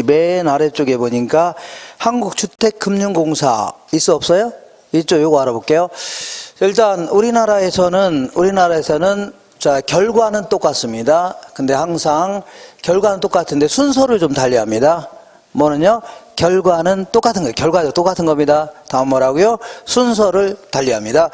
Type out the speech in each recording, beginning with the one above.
맨 아래쪽에 보니까 한국주택금융공사 있어 없어요? 있죠. 요거 알아볼게요. 일단 우리나라에서는 자, 결과는 똑같습니다. 근데 항상 결과는 똑같은데 순서를 좀 달리합니다. 뭐는요? 결과는 똑같은 거예요. 결과도 똑같은 겁니다. 다음 뭐라고요? 순서를 달리합니다.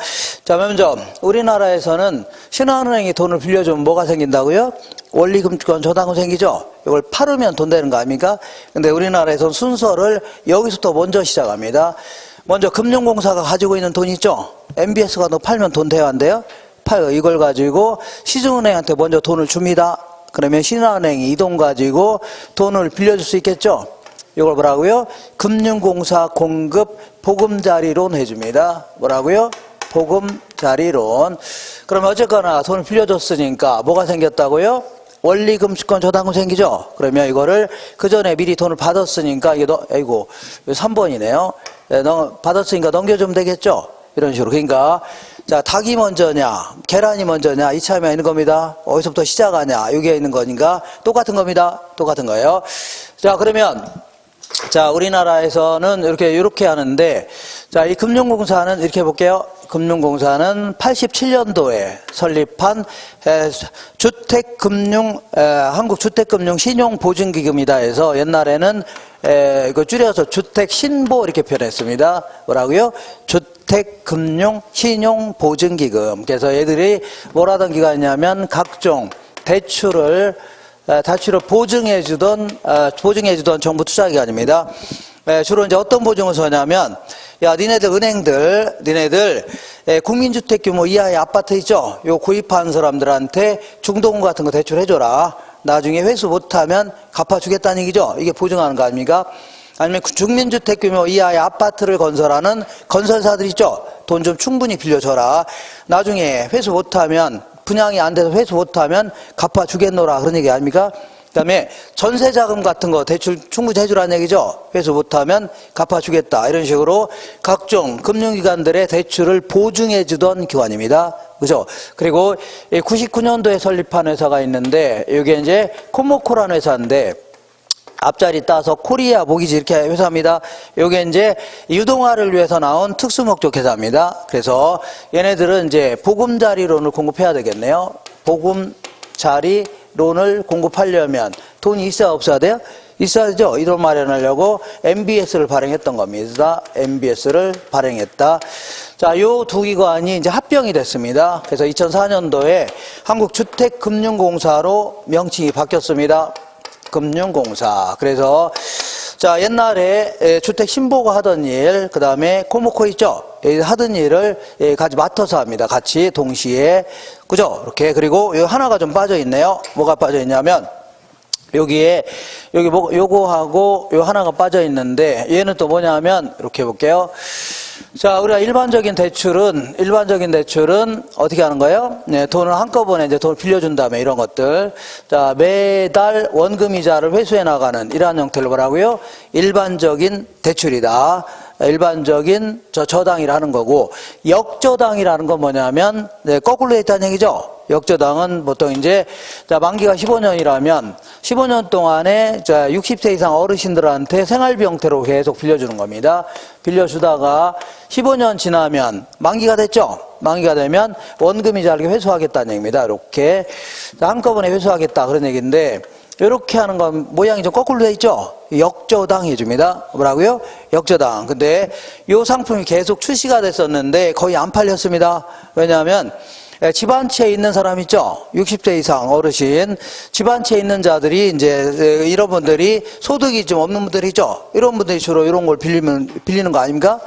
자, 먼저 우리나라에서는 신한은행이 돈을 빌려주면 뭐가 생긴다고요? 원리금권 저당금 생기죠? 이걸 팔으면 돈 되는 거 아닙니까? 근데 우리나라에서는 순서를 여기서부터 먼저 시작합니다. 먼저 금융공사가 가지고 있는 돈 있죠? MBS가 너 팔면 돈 돼야 한대요? 팔고 이걸 가지고 시중은행한테 먼저 돈을 줍니다. 그러면 신한은행이 이 돈 가지고 돈을 빌려줄 수 있겠죠? 이걸 뭐라고요? 금융공사 공급 보금자리론 해줍니다. 뭐라고요? 보금자리론. 그럼 어쨌거나 돈을 빌려줬으니까 뭐가 생겼다고요? 원리금권 저당금 생기죠? 그러면 이거를 그 전에 미리 돈을 받았으니까 이게 아이고 3번이네요. 받았으니까 넘겨주면 되겠죠? 이런 식으로. 그러니까 자, 닭이 먼저냐 계란이 먼저냐 이참에 있는 겁니다. 어디서부터 시작하냐 여기에 있는 거니까 똑같은 겁니다. 똑같은 거예요. 자, 그러면 자, 우리나라에서는 이렇게 하는데, 자, 이 금융공사는 이렇게 볼게요. 금융공사는 87년도에 설립한 한국주택금융신용보증기금이다 해서 옛날에는 이거 줄여서 주택신보 이렇게 표현했습니다. 뭐라고요? 주택금융신용보증기금. 그래서 얘들이 뭘 하던 기관이냐면 각종 대출을 보증해주던 정부 투자기관입니다. 주로 이제 어떤 보증을 서냐면, 야, 니네들 국민주택 규모 이하의 아파트 있죠? 요 구입한 사람들한테 중도금 같은 거 대출해줘라. 나중에 회수 못하면 갚아주겠다는 얘기죠? 이게 보증하는 거 아닙니까? 아니면 국민주택 규모 이하의 아파트를 건설하는 건설사들 있죠? 돈 좀 충분히 빌려줘라. 나중에 회수 못하면 분양이 안 돼서 회수 못하면 갚아주겠노라 그런 얘기 아닙니까? 그 다음에 전세자금 같은 거 대출 충분히 해주라는 얘기죠. 회수 못하면 갚아주겠다 이런 식으로 각종 금융기관들의 대출을 보증해주던 기관입니다. 그죠? 그리고 99년도에 설립한 회사가 있는데 이게 이제 코모코라는 회사인데 앞자리 따서 코리아 모기지 이렇게 회사입니다. 요게 이제 유동화를 위해서 나온 특수목적 회사입니다. 그래서 얘네들은 이제 보금자리론을 공급해야 되겠네요. 보금자리론을 공급하려면 돈이 있어야 없어야 돼요? 있어야죠. 이 돈 마련하려고 MBS를 발행했던 겁니다. MBS를 발행했다. 자, 요 두 기관이 이제 합병이 됐습니다. 그래서 2004년도에 한국주택금융공사로 명칭이 바뀌었습니다. 금융공사. 그래서 자, 옛날에 주택 신보가 하던 일, 그 다음에 코모코 있죠? 하던 일을 같이 맡아서 합니다. 같이 동시에. 그죠? 이렇게. 그리고 요 하나가 좀 빠져 있네요. 뭐가 빠져 있냐면 요거하고 요 하나가 빠져 있는데 얘는 또 뭐냐면 이렇게 해볼게요. 자, 우리가 일반적인 대출은 어떻게 하는 거예요? 네, 돈을 한꺼번에 이제 돈을 빌려준 다음에 이런 것들. 자, 매달 원금 이자를 회수해 나가는 이러한 형태를 뭐라고요? 일반적인 대출이다. 일반적인 저당이라는 거고, 역저당이라는 건 뭐냐면, 네, 거꾸로 돼 있다는 얘기죠? 역저당은 보통 이제, 자, 만기가 15년이라면, 15년 동안에, 자, 60세 이상 어르신들한테 생활비 형태로 계속 빌려주는 겁니다. 빌려주다가 15년 지나면, 만기가 됐죠? 만기가 되면 원금 이자를 회수하겠다는 얘기입니다. 이렇게. 자, 한꺼번에 회수하겠다. 그런 얘기인데, 이렇게 하는 건 모양이 좀 거꾸로 돼 있죠? 역저당 해줍니다. 뭐라고요? 역저당. 근데 이 상품이 계속 출시가 됐었는데 거의 안 팔렸습니다. 왜냐하면 집 한 채에 있는 사람 있죠? 60세 이상 어르신. 집 한 채에 있는 자들이 이제 이런 분들이 소득이 좀 없는 분들이죠? 이런 분들이 주로 이런 걸 빌리는 거 아닙니까?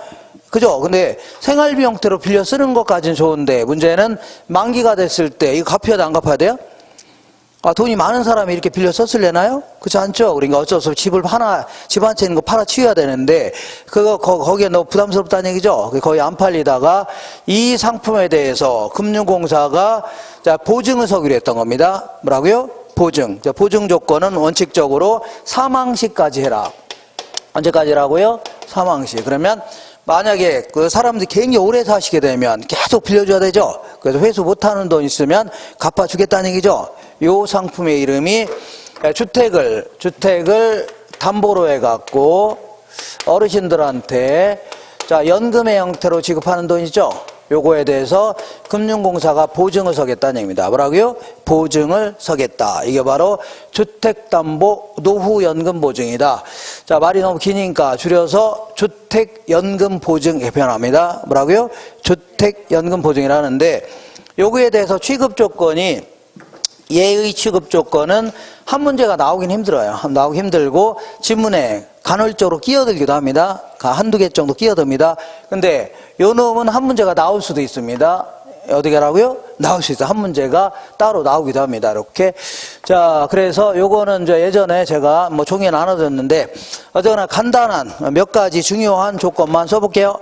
그죠? 근데 생활비 형태로 빌려 쓰는 것까지는 좋은데 문제는 만기가 됐을 때 이거 갚아야 돼, 안 갚아야 돼요? 아, 돈이 많은 사람이 이렇게 빌려 썼을래나요? 그렇지 않죠? 그러니까 어쩔 수 없이 집 한 채 있는 거 팔아치워야 되는데, 거기에 너무 부담스럽다는 얘기죠? 거의 안 팔리다가 이 상품에 대해서 금융공사가 자, 보증을 서기로 했던 겁니다. 뭐라고요? 보증. 자, 보증 조건은 원칙적으로 사망시까지 해라. 언제까지라고요? 사망시. 그러면 만약에 그 사람들이 굉장히 오래 사시게 되면 계속 빌려줘야 되죠? 그래서 회수 못하는 돈 있으면 갚아주겠다는 얘기죠? 요 상품의 이름이 주택을 담보로 해갖고 어르신들한테 자, 연금의 형태로 지급하는 돈 있죠? 요거에 대해서 금융공사가 보증을 서겠다는 얘기입니다. 뭐라고요? 보증을 서겠다. 이게 바로 주택담보 노후연금보증이다. 자, 말이 너무 기니까 줄여서 주택연금보증 이렇게 표현합니다. 뭐라고요? 주택연금보증이라는데 요거에 대해서 취급 조건이 예의 취급 조건은 한 문제가 나오긴 힘들어요. 나오기 힘들고 지문에 간헐적으로 끼어들기도 합니다. 한두 개 정도 끼어듭니다. 근데 요 놈은 한 문제가 나올 수도 있습니다. 어떻게 하라고요? 나올 수 있어요. 한 문제가 따로 나오기도 합니다. 이렇게. 자, 그래서 요거는 이제 예전에 제가 뭐 종이에 나눠줬는데 어쨌거나 간단한 몇 가지 중요한 조건만 써볼게요.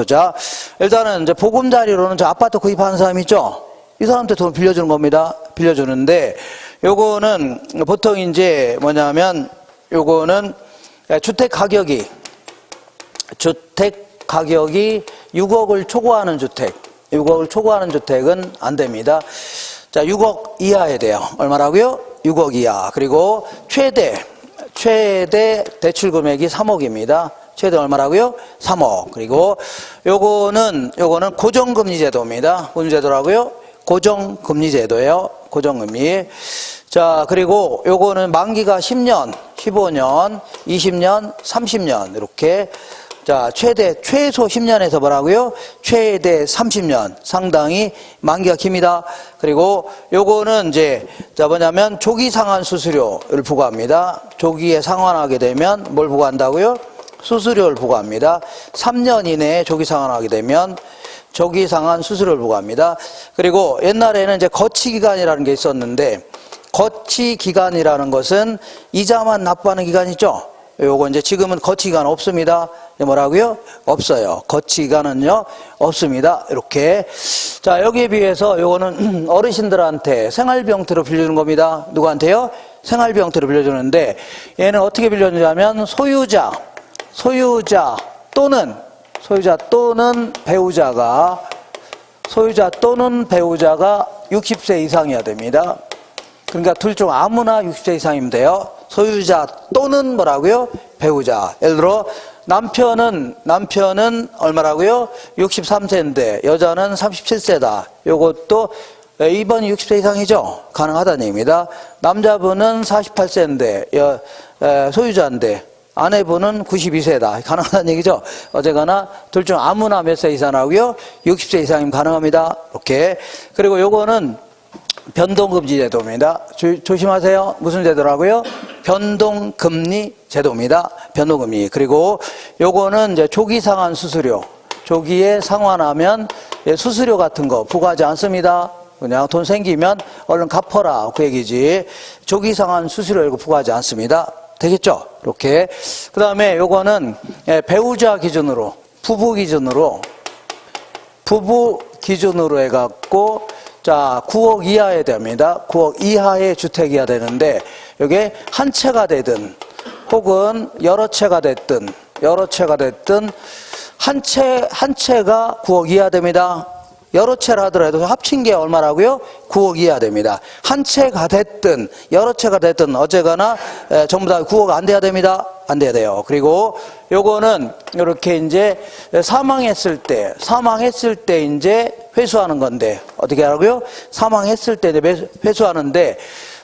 자, 일단은 이제 보금자리로는 저 아파트 구입하는 사람 있죠? 이 사람한테 돈 빌려주는 겁니다. 빌려주는데 요거는 보통 이제 뭐냐면 요거는 주택 가격이 6억을 초과하는 주택, 6억을 초과하는 주택은 안 됩니다. 자, 6억 이하에 돼요. 얼마라고요? 6억 이하. 그리고 최대 대출 금액이 3억입니다. 최대 얼마라고요? 3억. 그리고 요거는 고정금리 제도입니다. 무슨 제도라고요? 고정금리 제도예요. 고정금리. 자, 그리고 요거는 만기가 10년, 15년, 20년, 30년 이렇게. 자, 최소 10년에서 뭐라고요? 최대 30년. 상당히 만기가 깁니다. 그리고 요거는 이제, 자, 뭐냐면, 조기 상환 수수료를 부과합니다. 조기에 상환하게 되면 뭘 부과한다고요? 수수료를 부과합니다. 3년 이내에 조기 상환하게 되면 조기 상환 수수료를 부과합니다. 그리고 옛날에는 이제 거치기간이라는 게 있었는데, 거치기간이라는 것은 이자만 납부하는 기간이죠? 요거 이제 지금은 거치기간 없습니다. 뭐라고요? 없어요. 거치기간은요, 없습니다. 이렇게. 자, 여기에 비해서 요거는 어르신들한테 생활비형태로 빌려주는 겁니다. 누구한테요? 생활비형태로 빌려주는데, 얘는 어떻게 빌려주냐면, 소유자 또는 배우자가 60세 이상이어야 됩니다. 그러니까 둘 중 아무나 60세 이상이면 돼요. 소유자 또는 뭐라고요? 배우자. 예를 들어 남편은 얼마라고요? 63세인데 여자는 37세다. 요것도 이번이 60세 이상이죠? 가능하다는 얘기입니다. 남자분은 48세인데 소유자인데 아내분은 92세다. 가능하다는 얘기죠? 어쨌거나 둘 중 아무나 몇 세 이상하고요? 60세 이상이면 가능합니다. 이렇게. 그리고 요거는 변동금리 제도입니다. 조심하세요. 무슨 제도라고요? 변동금리 제도입니다. 변동금리. 그리고 요거는 이제 조기 상환 수수료. 조기에 상환하면 수수료 같은 거 부과하지 않습니다. 그냥 돈 생기면 얼른 갚아라. 그 얘기지. 조기 상환 수수료 이거 부과하지 않습니다. 되겠죠? 이렇게. 그 다음에 요거는 배우자 기준으로, 부부 기준으로 해갖고, 자, 9억 이하에 됩니다. 9억 이하의 주택이어야 되는데, 이게 한 채가 되든, 혹은 여러 채가 됐든, 한 채가 9억 이하 됩니다. 여러 채를 하더라도 합친 게 얼마라고요? 9억 이하 됩니다. 한 채가 됐든 여러 채가 됐든 어쨌거나 전부 다 9억 안 돼야 됩니다. 안 돼야 돼요. 그리고 요거는 이렇게 이제 사망했을 때 이제 회수하는 건데 어떻게 하라고요? 사망했을 때 이제 회수하는데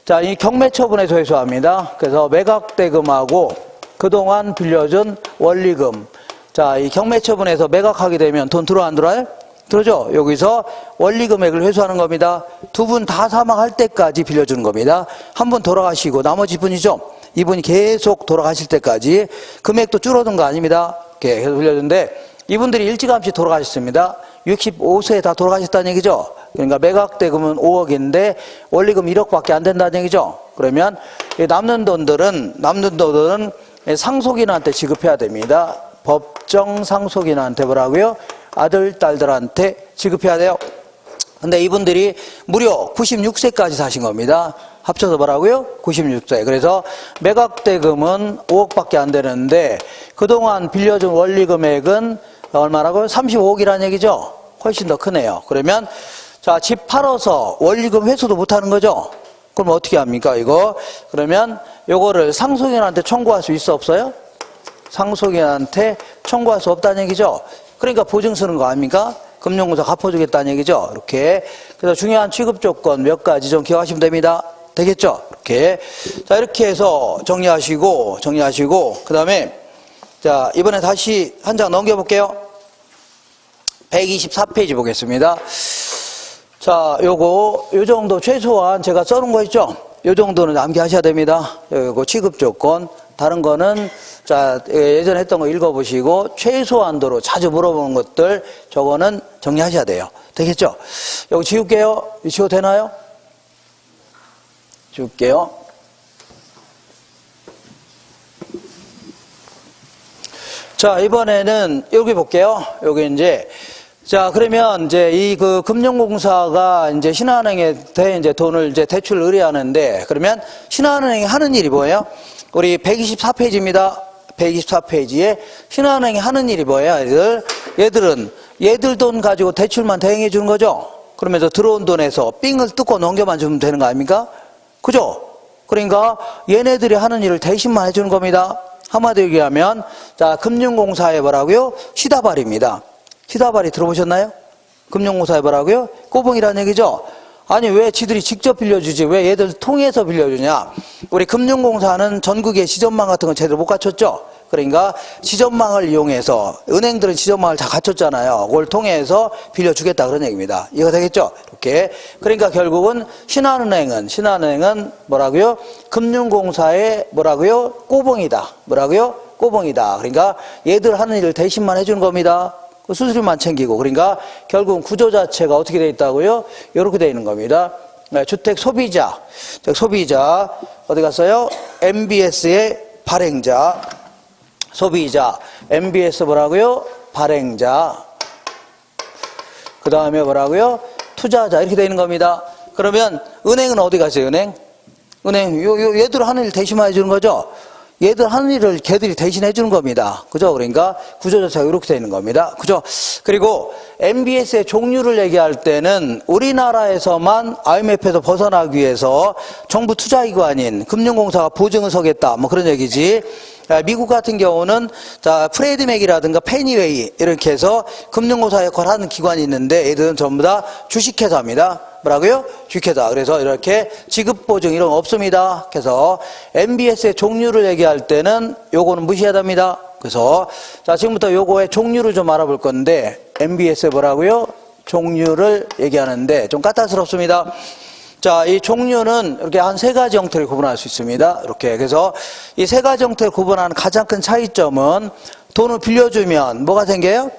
자, 이 경매처분에서 회수합니다. 그래서 매각대금하고 그동안 빌려준 원리금. 자, 이 경매처분에서 매각하게 되면 돈 들어와 안 들어와요? 들어죠? 여기서 원리금액을 회수하는 겁니다. 두 분 다 사망할 때까지 빌려주는 겁니다. 한 분 돌아가시고 나머지 분이죠? 이분이 계속 돌아가실 때까지 금액도 줄어든 거 아닙니다. 이렇게 계속 빌려주는데 이분들이 일찌감치 돌아가셨습니다. 65세에 다 돌아가셨다는 얘기죠. 그러니까 매각대금은 5억인데 원리금 1억밖에 안 된다는 얘기죠. 그러면 남는 돈들은 상속인한테 지급해야 됩니다. 법정 상속인한테 뭐라고요? 아들, 딸들한테 지급해야 돼요. 근데 이분들이 무려 96세까지 사신 겁니다. 합쳐서 뭐라고요? 96세. 그래서 매각대금은 5억밖에 안 되는데 그동안 빌려준 원리금액은 얼마라고요? 35억이라는 얘기죠. 훨씬 더 크네요. 그러면 자, 집 팔아서 원리금 회수도 못하는 거죠. 그럼 어떻게 합니까? 이거 그러면 요거를 상속인한테 청구할 수 있어 없어요? 상속인한테 청구할 수 없다는 얘기죠. 그러니까 보증 쓰는 거 아닙니까? 금융공사 갚아주겠다는 얘기죠. 이렇게. 그래서 중요한 취급 조건 몇 가지 좀 기억하시면 됩니다. 되겠죠? 이렇게. 자, 이렇게 해서 정리하시고, 그 다음에, 자, 이번에 다시 한 장 넘겨볼게요. 124페이지 보겠습니다. 자, 요 정도 최소한 제가 써놓은 거 있죠? 요 정도는 암기하셔야 됩니다. 요거 취급 조건. 다른 거는, 자, 예전에 했던 거 읽어보시고, 최소한도로 자주 물어보는 것들, 저거는 정리하셔야 돼요. 되겠죠? 요거 지울게요. 지워도 되나요? 지울게요. 자, 이번에는 여기 볼게요. 여기 이제, 자, 그러면 이제 이 그 금융공사가 이제 신한은행에 이제 돈을 이제 대출 의뢰하는데, 그러면 신한은행이 하는 일이 뭐예요? 우리 124페이지입니다. 124페이지에 신한은행이 하는 일이 뭐예요? 얘들 돈 가지고 대출만 대행해 주는 거죠? 그러면서 들어온 돈에서 삥을 뜯고 넘겨만 주면 되는 거 아닙니까? 그죠? 그러니까 얘네들이 하는 일을 대신만 해주는 겁니다. 한마디로 얘기하면, 자, 금융공사의 뭐라고요? 시다발입니다. 시다발이 들어보셨나요? 금융공사의 뭐라고요? 꼬봉이라는 얘기죠? 아니, 왜 지들이 직접 빌려주지? 왜 얘들 통해서 빌려주냐? 우리 금융공사는 전국에 지점망 같은 건 제대로 못 갖췄죠? 그러니까 지점망을 이용해서, 은행들은 지점망을 다 갖췄잖아요. 그걸 통해서 빌려주겠다 그런 얘기입니다. 이해가 되겠죠? 이렇게. 그러니까 결국은 신한은행은 뭐라고요? 금융공사의 뭐라고요? 꼬봉이다. 뭐라고요? 꼬봉이다. 그러니까 얘들 하는 일을 대신만 해주는 겁니다. 수수료만 챙기고. 그러니까 결국은 구조 자체가 어떻게 되어 있다고요? 이렇게 되어 있는 겁니다. 주택 소비자 어디 갔어요? MBS의 발행자, 소비자, MBS 뭐라고요? 발행자. 그 다음에 뭐라고요? 투자자. 이렇게 되어 있는 겁니다. 그러면 은행은 어디 가세요? 은행 얘들 하는 일 대신만 해주는 거죠? 얘들 하는 일을 걔들이 대신해 주는 겁니다. 그죠? 그러니까 구조 자체가 이렇게 되어 있는 겁니다. 그죠? 그리고 MBS의 종류를 얘기할 때는 우리나라에서만 IMF에서 벗어나기 위해서 정부 투자기관인 금융공사가 보증을 서겠다. 뭐 그런 얘기지. 미국 같은 경우는 자, 프레드맥이라든가 페니웨이 이렇게 해서 금융공사 역할을 하는 기관이 있는데 얘들은 전부 다 주식회사입니다. 뭐라고요? 주식회사. 그래서 이렇게 지급보증 이런 거 없습니다. 그래서 MBS의 종류를 얘기할 때는 요거는 무시해야 됩니다. 그래서 자, 지금부터 요거의 종류를 좀 알아볼 건데 MBS의 뭐라고요? 종류를 얘기하는데 좀 까탈스럽습니다. 자, 이 종류는 이렇게 한 세 가지 형태를 구분할 수 있습니다. 이렇게. 그래서 이 세 가지 형태를 구분하는 가장 큰 차이점은 돈을 빌려주면 뭐가 생겨요?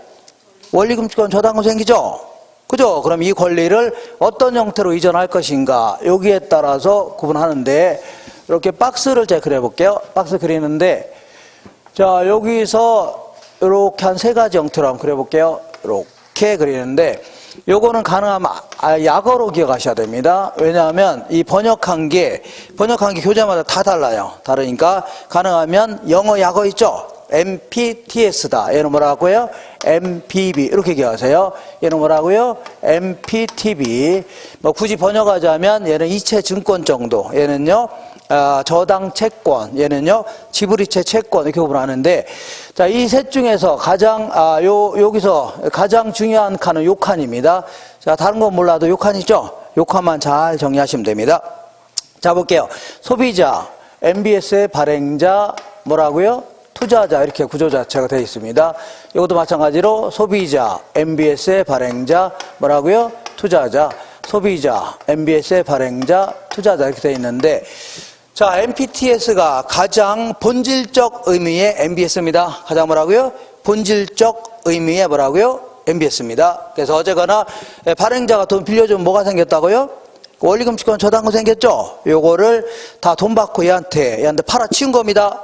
원리금치권 저당금 생기죠? 그죠? 그럼 이 권리를 어떤 형태로 이전할 것인가 여기에 따라서 구분하는데 이렇게 박스를 제가 그려볼게요. 박스 그리는데 자, 여기서 이렇게 한 세 가지 형태로 한번 그려볼게요. 이렇게 그리는데 요거는 가능하면 약어로 기억하셔야 됩니다. 왜냐하면 이 번역한 게 교재마다 다 달라요. 다르니까 가능하면 영어 약어 있죠? MPTS다. 얘는 뭐라고요? MPB. 이렇게 기억하세요. 얘는 뭐라고요? MPTB. 뭐 굳이 번역하자면 얘는 이체 증권 정도. 얘는요, 저당 채권. 얘는요, 지불이체 채권. 이렇게 구분하는데, 자, 이 셋 중에서 가장, 여기서 가장 중요한 칸은 요 칸입니다. 자, 다른 건 몰라도 요 칸이죠? 요 칸만 잘 정리하시면 됩니다. 자, 볼게요. 소비자, MBS의 발행자, 뭐라고요? 투자자. 이렇게 구조 자체가 되어 있습니다. 이것도 마찬가지로 소비자, MBS의 발행자, 뭐라고요? 투자자. 소비자, MBS의 발행자, 투자자. 이렇게 되어 있는데, 자, MPTS가 가장 본질적 의미의 MBS입니다. 가장 뭐라고요? 본질적 의미의 뭐라고요? MBS입니다. 그래서 어제거나 발행자가 돈 빌려주면 뭐가 생겼다고요? 원리금치권 저당금 생겼죠? 요거를 다 돈 받고 얘한테 팔아치운 겁니다.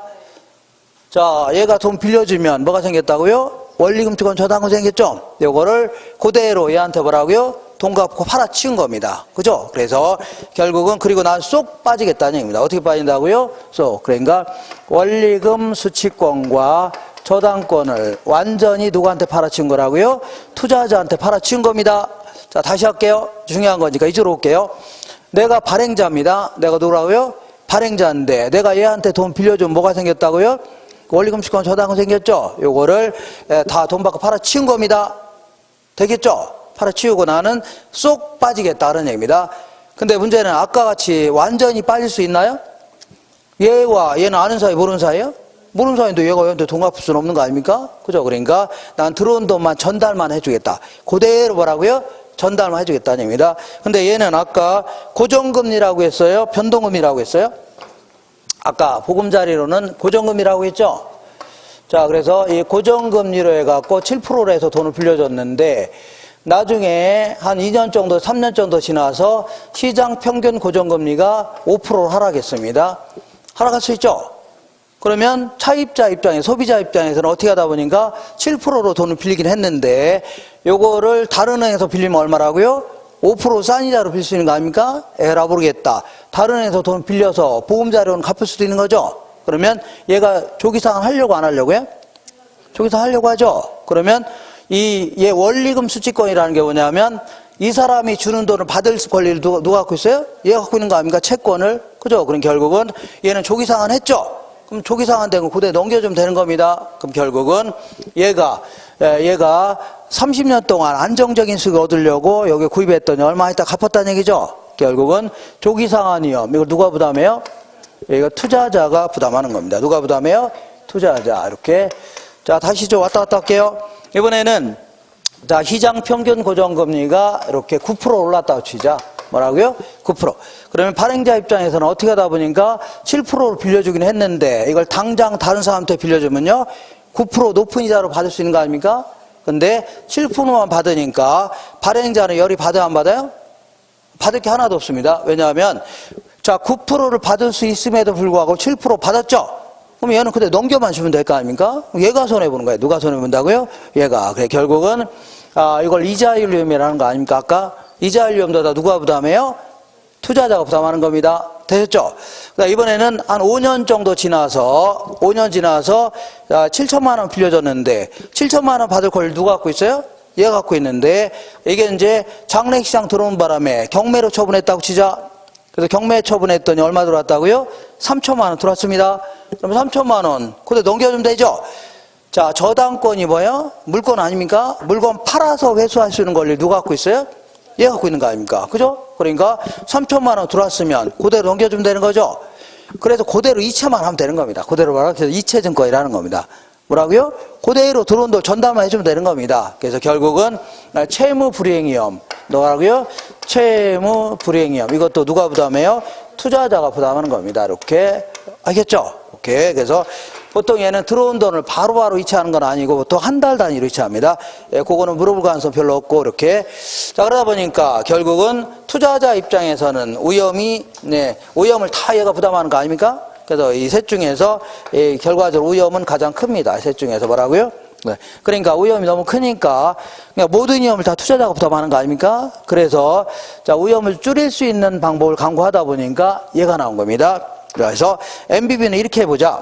자, 얘가 돈 빌려주면 뭐가 생겼다고요? 원리금치권 저당금 생겼죠? 요거를 그대로 얘한테 뭐라고요? 돈 갚고 팔아치운 겁니다. 그죠? 그래서 결국은 그리고 난 쏙 빠지겠다는 얘기입니다. 어떻게 빠진다고요? 쏙. 그러니까 원리금 수취권과 저당권을 완전히 누구한테 팔아치운 거라고요? 투자자한테 팔아치운 겁니다. 자, 다시 할게요. 중요한 거니까 이쪽으로 올게요. 내가 발행자입니다. 내가 누구라고요? 발행자인데 내가 얘한테 돈 빌려주면 뭐가 생겼다고요? 원리금 채권 저당금 생겼죠? 요거를 다 돈 받고 팔아치운 겁니다. 되겠죠? 팔아치우고 나는 쏙 빠지겠다는 얘기입니다. 근데 문제는 아까 같이 완전히 빠질 수 있나요? 얘와 얘는 아는 사이 모르는 사이예요? 모르는 사이인데 얘가 얘한테 돈 갚을 수는 없는 거 아닙니까? 그죠? 그러니까 난 들어온 돈만 전달만 해주겠다. 그대로 뭐라고요? 전달만 해주겠다는 얘기입니다. 근데 얘는 아까 고정금리라고 했어요? 변동금리라고 했어요? 아까 보금자리로는 고정금리라고 했죠? 자, 그래서 이 고정금리로 해갖고 7%로 해서 돈을 빌려줬는데 나중에 한 2년 정도, 3년 정도 지나서 시장 평균 고정금리가 5%로 하락했습니다. 하락할 수 있죠? 그러면 차입자 입장에, 소비자 입장에서는 어떻게 하다 보니까 7%로 돈을 빌리긴 했는데 요거를 다른 은행에서 빌리면 얼마라고요? 5% 싼 이자로 빌릴 수 있는 거 아닙니까? 에라 모르겠다. 다른 은행에서 돈 빌려서 보금자리로는 갚을 수도 있는 거죠? 그러면 얘가 조기상환 하려고 안 하려고요? 조기상환 하려고 하죠? 그러면 얘 원리금 수취권이라는 게 뭐냐면 이 사람이 주는 돈을 받을 권리를 누가 갖고 있어요? 얘가 갖고 있는 거 아닙니까? 채권을. 그죠? 그럼 결국은 얘는 조기상환 했죠? 그럼 조기상환 된 거 그대로 넘겨주면 되는 겁니다. 그럼 결국은 얘가 30년 동안 안정적인 수익을 얻으려고 여기 구입했더니 얼마 있다 갚았다는 얘기죠? 결국은 조기상환 위험. 이걸 누가 부담해요? 이거 투자자가 부담하는 겁니다. 누가 부담해요? 투자자. 이렇게. 자, 다시 좀 왔다 갔다 할게요. 이번에는, 자, 시장 평균 고정금리가 이렇게 9% 올랐다고 치자. 뭐라고요? 9%. 그러면 발행자 입장에서는 어떻게 하다 보니까 7%로 빌려주긴 했는데 이걸 당장 다른 사람한테 빌려주면요. 9% 높은 이자로 받을 수 있는 거 아닙니까? 근데 7%만 받으니까 발행자는 열이 받아요, 안 받아요? 받을 게 하나도 없습니다. 왜냐하면 자, 9%를 받을 수 있음에도 불구하고 7% 받았죠? 그럼 얘는 그때 넘겨만 주면 될 거 아닙니까? 얘가 손해보는 거예요. 누가 손해본다고요? 얘가. 그래, 결국은, 이걸 이자율 위험이라는 거 아닙니까? 아까? 이자율 위험도 다 누가 부담해요? 투자자가 부담하는 겁니다. 되셨죠? 이번에는 한 5년 정도 지나서, 7천만 원 빌려줬는데, 7천만 원 받을 권리 누가 갖고 있어요? 얘가 갖고 있는데, 이게 이제 장래시장 들어온 바람에 경매로 처분했다고 치자. 그래서 경매 처분했더니 얼마 들어왔다고요? 3천만 원 들어왔습니다. 그럼 3천만 원 그때 넘겨주면 되죠? 자, 저당권이 뭐예요? 물건 아닙니까? 물건 팔아서 회수할 수 있는 권리 누가 갖고 있어요? 얘가 갖고 있는 거 아닙니까? 그죠? 그러니까 3천만 원 들어왔으면 그대로 넘겨주면 되는 거죠? 그래서 그대로 이체만 하면 되는 겁니다. 그대로 말하면 이체증권이라는 겁니다. 뭐라고요? 그대로 들어온 돈 전달만 해주면 되는 겁니다. 그래서 결국은 채무불이행위험. 뭐라고요? 채무불이행위험. 이것도 누가 부담해요? 투자자가 부담하는 겁니다. 이렇게. 알겠죠? 오케이. 그래서 보통 얘는 들어온 돈을 바로바로 이체하는 건 아니고 보통 한 달 단위로 이체합니다. 예, 그거는 물어볼 가능성 별로 없고 이렇게. 자, 그러다 보니까 결국은 투자자 입장에서는 위험을 다 얘가 부담하는 거 아닙니까? 그래서 이 셋 중에서 결과적으로 위험은 가장 큽니다. 셋 중에서 뭐라고요? 네. 그러니까 위험이 너무 크니까 그러니까 모든 위험을 다 투자자가 부담하는 거 아닙니까? 그래서 자, 위험을 줄일 수 있는 방법을 강구하다 보니까 얘가 나온 겁니다. 그래서 MBB는 이렇게 해보자.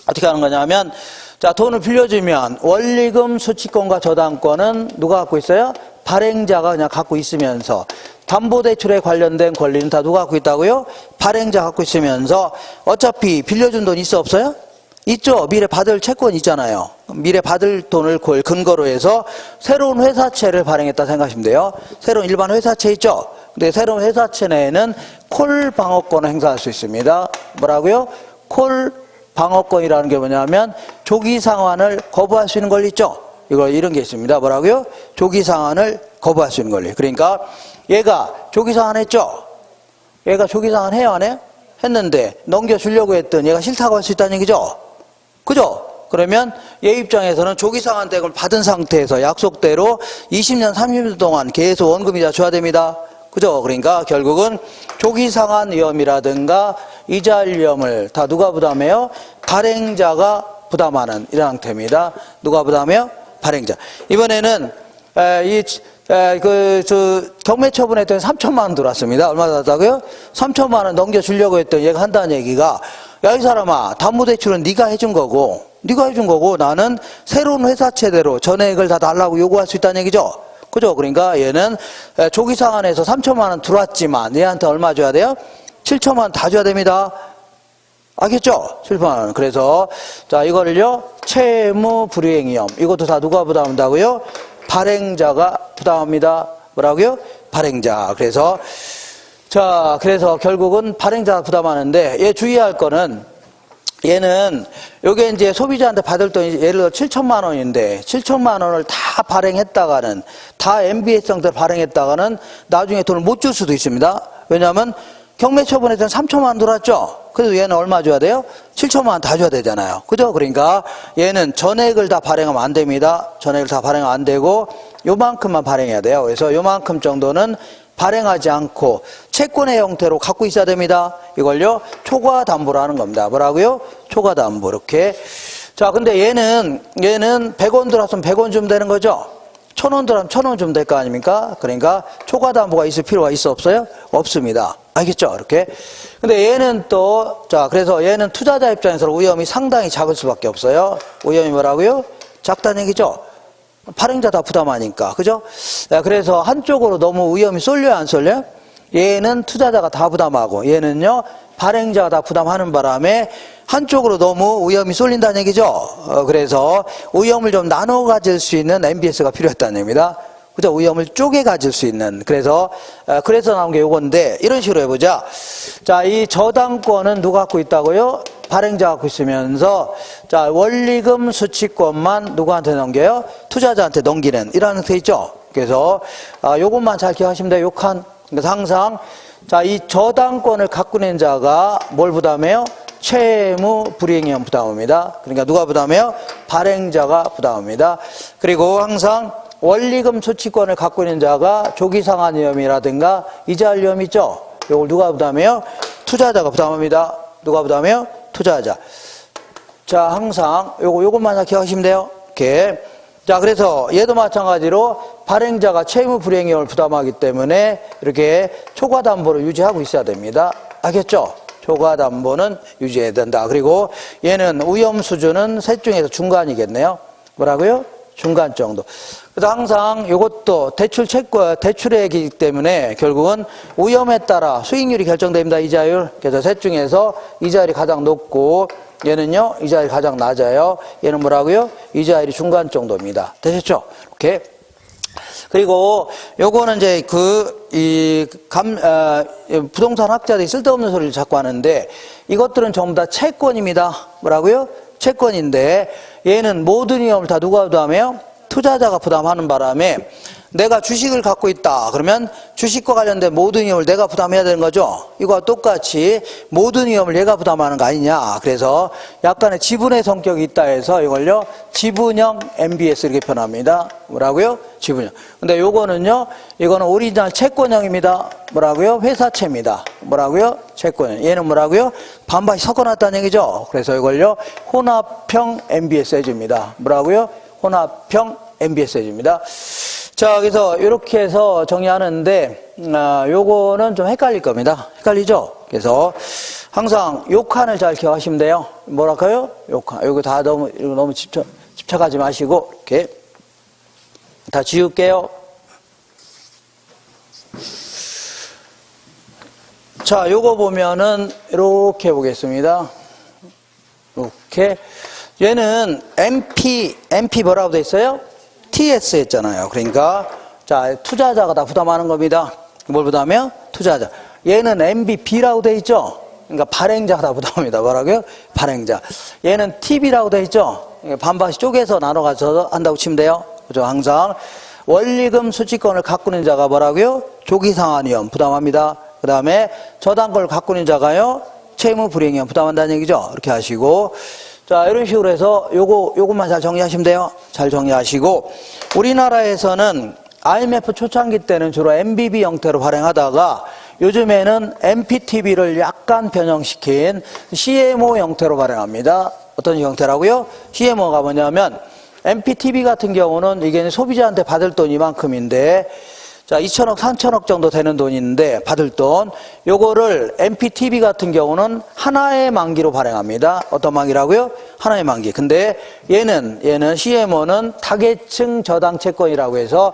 어떻게 하는 거냐면 자, 돈을 빌려주면 원리금 수취권과 저당권은 누가 갖고 있어요? 발행자가 그냥 갖고 있으면서 담보대출에 관련된 권리는 다 누가 갖고 있다고요? 발행자 갖고 있으면서 어차피 빌려준 돈 있어 없어요? 있죠. 미래 받을 채권 있잖아요. 미래 받을 돈을 근거로 해서 새로운 회사채를 발행했다 생각하시면 돼요. 새로운 일반 회사채 있죠. 근데 새로운 회사채 내에는 콜 방어권을 행사할 수 있습니다. 뭐라고요? 콜 방어권이라는 게 뭐냐면 조기 상환을 거부할 수 있는 권리 있죠. 이런 게 있습니다. 뭐라고요? 조기 상환을 거부할 수 있는 권리. 그러니까 얘가 조기 상환했죠. 얘가 조기 상환 해요, 안 해요? 했는데 넘겨주려고 했더니 얘가 싫다고 할 수 있다는 얘기죠. 그죠? 그러면 얘 입장에서는 조기 상환대금을 받은 상태에서 약속대로 20년, 30년 동안 계속 원금이자 줘야 됩니다. 그죠? 그러니까 결국은 조기 상환 위험이라든가 이자율 위험을 다 누가 부담해요? 발행자가 부담하는 이런 형태입니다. 누가 부담해요? 발행자. 이번에는 경매 처분했더니 3천만 원 들어왔습니다. 얼마 들었다고요? 3천만 원 넘겨주려고 했더니 얘가 한다는 얘기가 야, 이 사람아, 담보대출은 네가 해준 거고 나는 새로운 회사채대로 전액을 다 달라고 요구할 수 있다는 얘기죠. 그죠? 그러니까 얘는 조기 상환에서 3천만 원 들어왔지만 얘한테 얼마 줘야 돼요? 7천만 원 다 줘야 됩니다. 알겠죠? 700만 원. 그래서 자 이거를요 채무 불이행위험 이것도 다 누가 부담한다고요? 발행자가 부담합니다. 뭐라고요? 발행자. 그래서 자 그래서 결국은 발행자가 부담하는데 얘 주의할 거는 얘는 요게 이제 소비자한테 받을 돈이 예를 들어 7천만 원인데 7천만 원을 다 발행했다가는 다 MBS 형태로 발행했다가는 나중에 돈을 못 줄 수도 있습니다. 왜냐하면 경매 처분에 대한 3천만 원 들어왔죠. 그래도 얘는 얼마 줘야 돼요? 7천만 원 다 줘야 되잖아요. 그죠? 그러니까 얘는 전액을 다 발행하면 안 됩니다. 전액을 다 발행하면 안 되고 요만큼만 발행해야 돼요. 그래서 요만큼 정도는 발행하지 않고 채권의 형태로 갖고 있어야 됩니다. 이걸요 초과 담보로 하는 겁니다. 뭐라고요? 초과 담보. 이렇게. 자 근데 얘는 100원 들어왔으면 100원 주면 되는 거죠. 1,000원 들어왔으면 1,000원 주면 될 거 아닙니까? 그러니까 초과 담보가 있을 필요가 있어 없어요? 없습니다. 알겠죠? 이렇게. 근데 얘는 또 자 그래서 얘는 투자자 입장에서 위험이 상당히 작을 수밖에 없어요. 위험이 뭐라고요? 작다는 얘기죠. 발행자 다 부담하니까. 그죠? 그래서 한쪽으로 너무 위험이 쏠려요, 안 쏠려요? 얘는 투자자가 다 부담하고, 얘는요, 발행자가 다 부담하는 바람에 한쪽으로 너무 위험이 쏠린다는 얘기죠. 그래서 위험을 좀 나눠 가질 수 있는 MBS가 필요했다는 얘기입니다. 그죠? 위험을 쪼개 가질 수 있는. 그래서 나온 게 요건데, 이런 식으로 해보자. 자, 이 저당권은 누가 갖고 있다고요? 발행자가 갖고 있으면서, 자, 원리금 수취권만 누구한테 넘겨요? 투자자한테 넘기는, 이런 형태 있죠? 그래서, 요것만 잘 기억하시면 돼요, 요 칸. 그래서 항상, 자, 이 저당권을 갖고 있는 자가 뭘 부담해요? 채무 불이행위험 부담합니다. 그러니까 누가 부담해요? 발행자가 부담합니다. 그리고 항상, 원리금 소치권을 갖고 있는 자가 조기상환 위험이라든가 이자할 위험 있죠? 이걸 누가 부담해요? 투자자가 부담합니다. 누가 부담해요? 투자자. 자, 항상 요것만 기억하시면 돼요. 이렇게. 자, 그래서 얘도 마찬가지로 발행자가 채무 불이행위험을 부담하기 때문에 이렇게 초과 담보를 유지하고 있어야 됩니다. 알겠죠? 초과 담보는 유지해야 된다. 그리고 얘는 위험 수준은 셋 중에서 중간이겠네요. 뭐라고요? 중간 정도. 그래서 항상 이것도 대출 채권, 대출액이기 때문에 결국은 위험에 따라 수익률이 결정됩니다. 이자율. 그래서 셋 중에서 이자율이 가장 높고 얘는요, 이자율이 가장 낮아요. 얘는 뭐라고요? 이자율이 중간 정도입니다. 되셨죠? 이렇게. 그리고 요거는 이제 부동산 학자들이 쓸데없는 소리를 자꾸 하는데 이것들은 전부 다 채권입니다. 뭐라고요? 채권인데 얘는 모든 위험을 다 누가 부담해요? 투자자가 부담하는 바람에 내가 주식을 갖고 있다. 그러면 주식과 관련된 모든 위험을 내가 부담해야 되는 거죠. 이거와 똑같이 모든 위험을 얘가 부담하는 거 아니냐. 그래서 약간의 지분의 성격이 있다 해서 이걸요. 지분형 MBS 이렇게 표현합니다. 뭐라고요? 지분형. 근데 요거는요. 이거는 오리지널 채권형입니다. 뭐라고요? 회사채입니다. 뭐라고요? 채권형. 얘는 뭐라고요? 반반씩 섞어놨다는 얘기죠. 그래서 이걸요. 혼합형 MBS 해줍니다. 뭐라고요? 혼합형 MBS 해줍니다. 자, 그래서 이렇게 해서 정리하는데 요거는 좀 헷갈릴 겁니다. 헷갈리죠? 그래서 항상 요 칸을 잘 기억하시면 돼요. 뭐랄까요? 요 칸. 요거 다 너무 집착하지 마시고 이렇게 다 지울게요. 자, 요거 보면은 이렇게 보겠습니다. 이렇게 얘는 MP 뭐라고 돼 있어요? TS 했잖아요. 그러니까 자 투자자가 다 부담하는 겁니다. 뭘 부담해요? 투자자. 얘는 MBB라고 돼 있죠. 그러니까 발행자가 다 부담합니다. 뭐라고요? 발행자. 얘는 TB라고 돼 있죠. 반반씩 쪼개서 나눠가서 한다고 치면 돼요. 그죠? 항상 원리금 수취권을 갖고 있는 자가 뭐라고요? 조기상환위험 부담합니다. 그 다음에 저당권을 갖고 있는 자가요 채무 불이행위험 부담한다는 얘기죠. 이렇게 하시고. 자, 이런 식으로 해서 요것만 잘 정리하시면 돼요. 잘 정리하시고, 우리나라에서는 IMF 초창기 때는 주로 MBB 형태로 발행하다가 요즘에는 MPTB를 약간 변형시킨 CMO 형태로 발행합니다. 어떤 형태라고요? CMO가 뭐냐면 MPTB 같은 경우는 이게 소비자한테 받을 돈 이만큼인데 자, 2천억, 3천억 정도 되는 돈이 있는데 받을 돈 요거를 MPTB 같은 경우는 하나의 만기로 발행합니다. 어떤 만기라고요? 하나의 만기. 근데 얘는 CMO는 다계층 저당 채권이라고 해서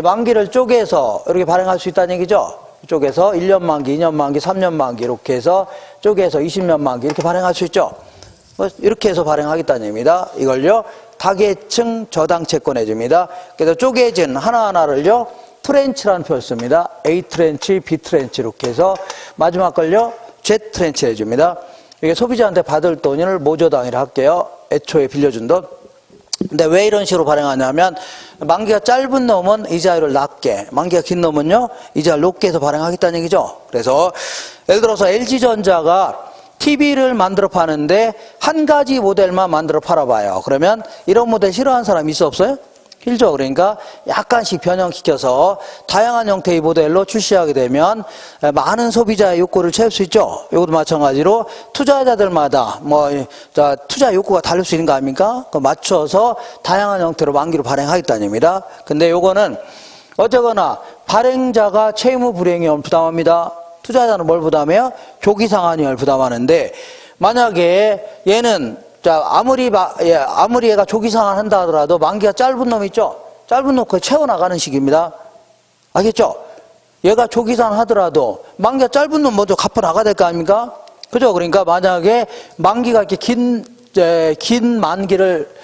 만기를 쪼개서 이렇게 발행할 수 있다는 얘기죠. 이쪽에서 1년 만기, 2년 만기, 3년 만기 이렇게 해서 쪼개서 20년 만기 이렇게 발행할 수 있죠. 이렇게 해서 발행하겠다는 얘기입니다. 이걸요 다계층 저당채권 해줍니다. 그래서 쪼개진 하나하나를요 트렌치라는 표를 씁니다. A 트렌치, B 트렌치 이렇게 해서 마지막 걸요 Z 트렌치 해줍니다. 이게 소비자한테 받을 돈을 모조당이라 할게요. 애초에 빌려준 돈. 근데 왜 이런 식으로 발행하냐면 만기가 짧은 놈은 이자율을 낮게, 만기가 긴 놈은요 이자를 높게 해서 발행하겠다는 얘기죠. 그래서 예를 들어서 LG전자가 TV를 만들어 파는데 한 가지 모델만 만들어 팔아봐요. 그러면 이런 모델 싫어하는 사람 있어 없어요? 길죠. 그러니까 약간씩 변형시켜서 다양한 형태의 모델로 출시하게 되면 많은 소비자의 욕구를 채울 수 있죠. 이것도 마찬가지로 투자자들마다 투자 욕구가 다를 수 있는 거 아닙니까? 맞춰서 다양한 형태로 만기로 발행하겠다는 얘기입니다. 근데 요거는 어쨌거나 발행자가 채무 불이행을 부담합니다. 투자자는 뭘 부담해요? 조기상환이율 부담하는데 만약에 얘는 아무리 얘가 조기상환 한다 하더라도 만기가 짧은 놈 있죠? 짧은 놈 그거 채워나가는 식입니다. 알겠죠? 얘가 조기상환 하더라도 만기가 짧은 놈 먼저 갚아나가야 될 거 아닙니까? 그죠? 그러니까 만약에 만기가 이렇게 긴 만기를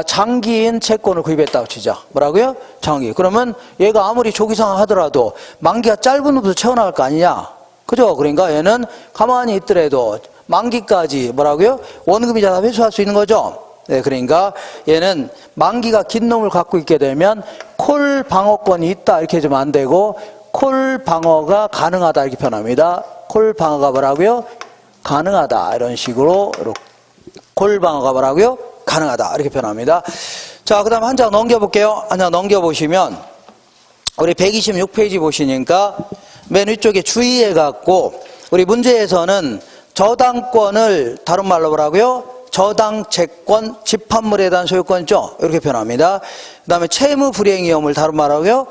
장기인 채권을 구입했다고 치자. 뭐라고요? 장기. 그러면 얘가 아무리 조기상환 하더라도 만기가 짧은 놈도 채워나갈 거 아니냐? 그죠? 그러니까 얘는 가만히 있더라도 만기까지 뭐라고요? 원금이자 회수할 수 있는 거죠. 네, 그러니까 얘는 만기가 긴 놈을 갖고 있게 되면 콜 방어권이 있다 이렇게 해주면 안 되고 콜 방어가 가능하다 이렇게 표현합니다. 콜 방어가 뭐라고요? 가능하다 이런 식으로 콜 방어가 뭐라고요? 가능하다 이렇게 표현합니다. 자, 그다음 한 장 넘겨볼게요. 한 장 넘겨보시면 우리 126페이지 보시니까 맨 위쪽에 주의해 갖고 우리 문제에서는 저당권을 다른 말로 뭐라고요? 저당채권, 집합물에 대한 소유권 있죠? 이렇게 표현합니다. 그 다음에 채무 불이행 위험을 다른 말하고요?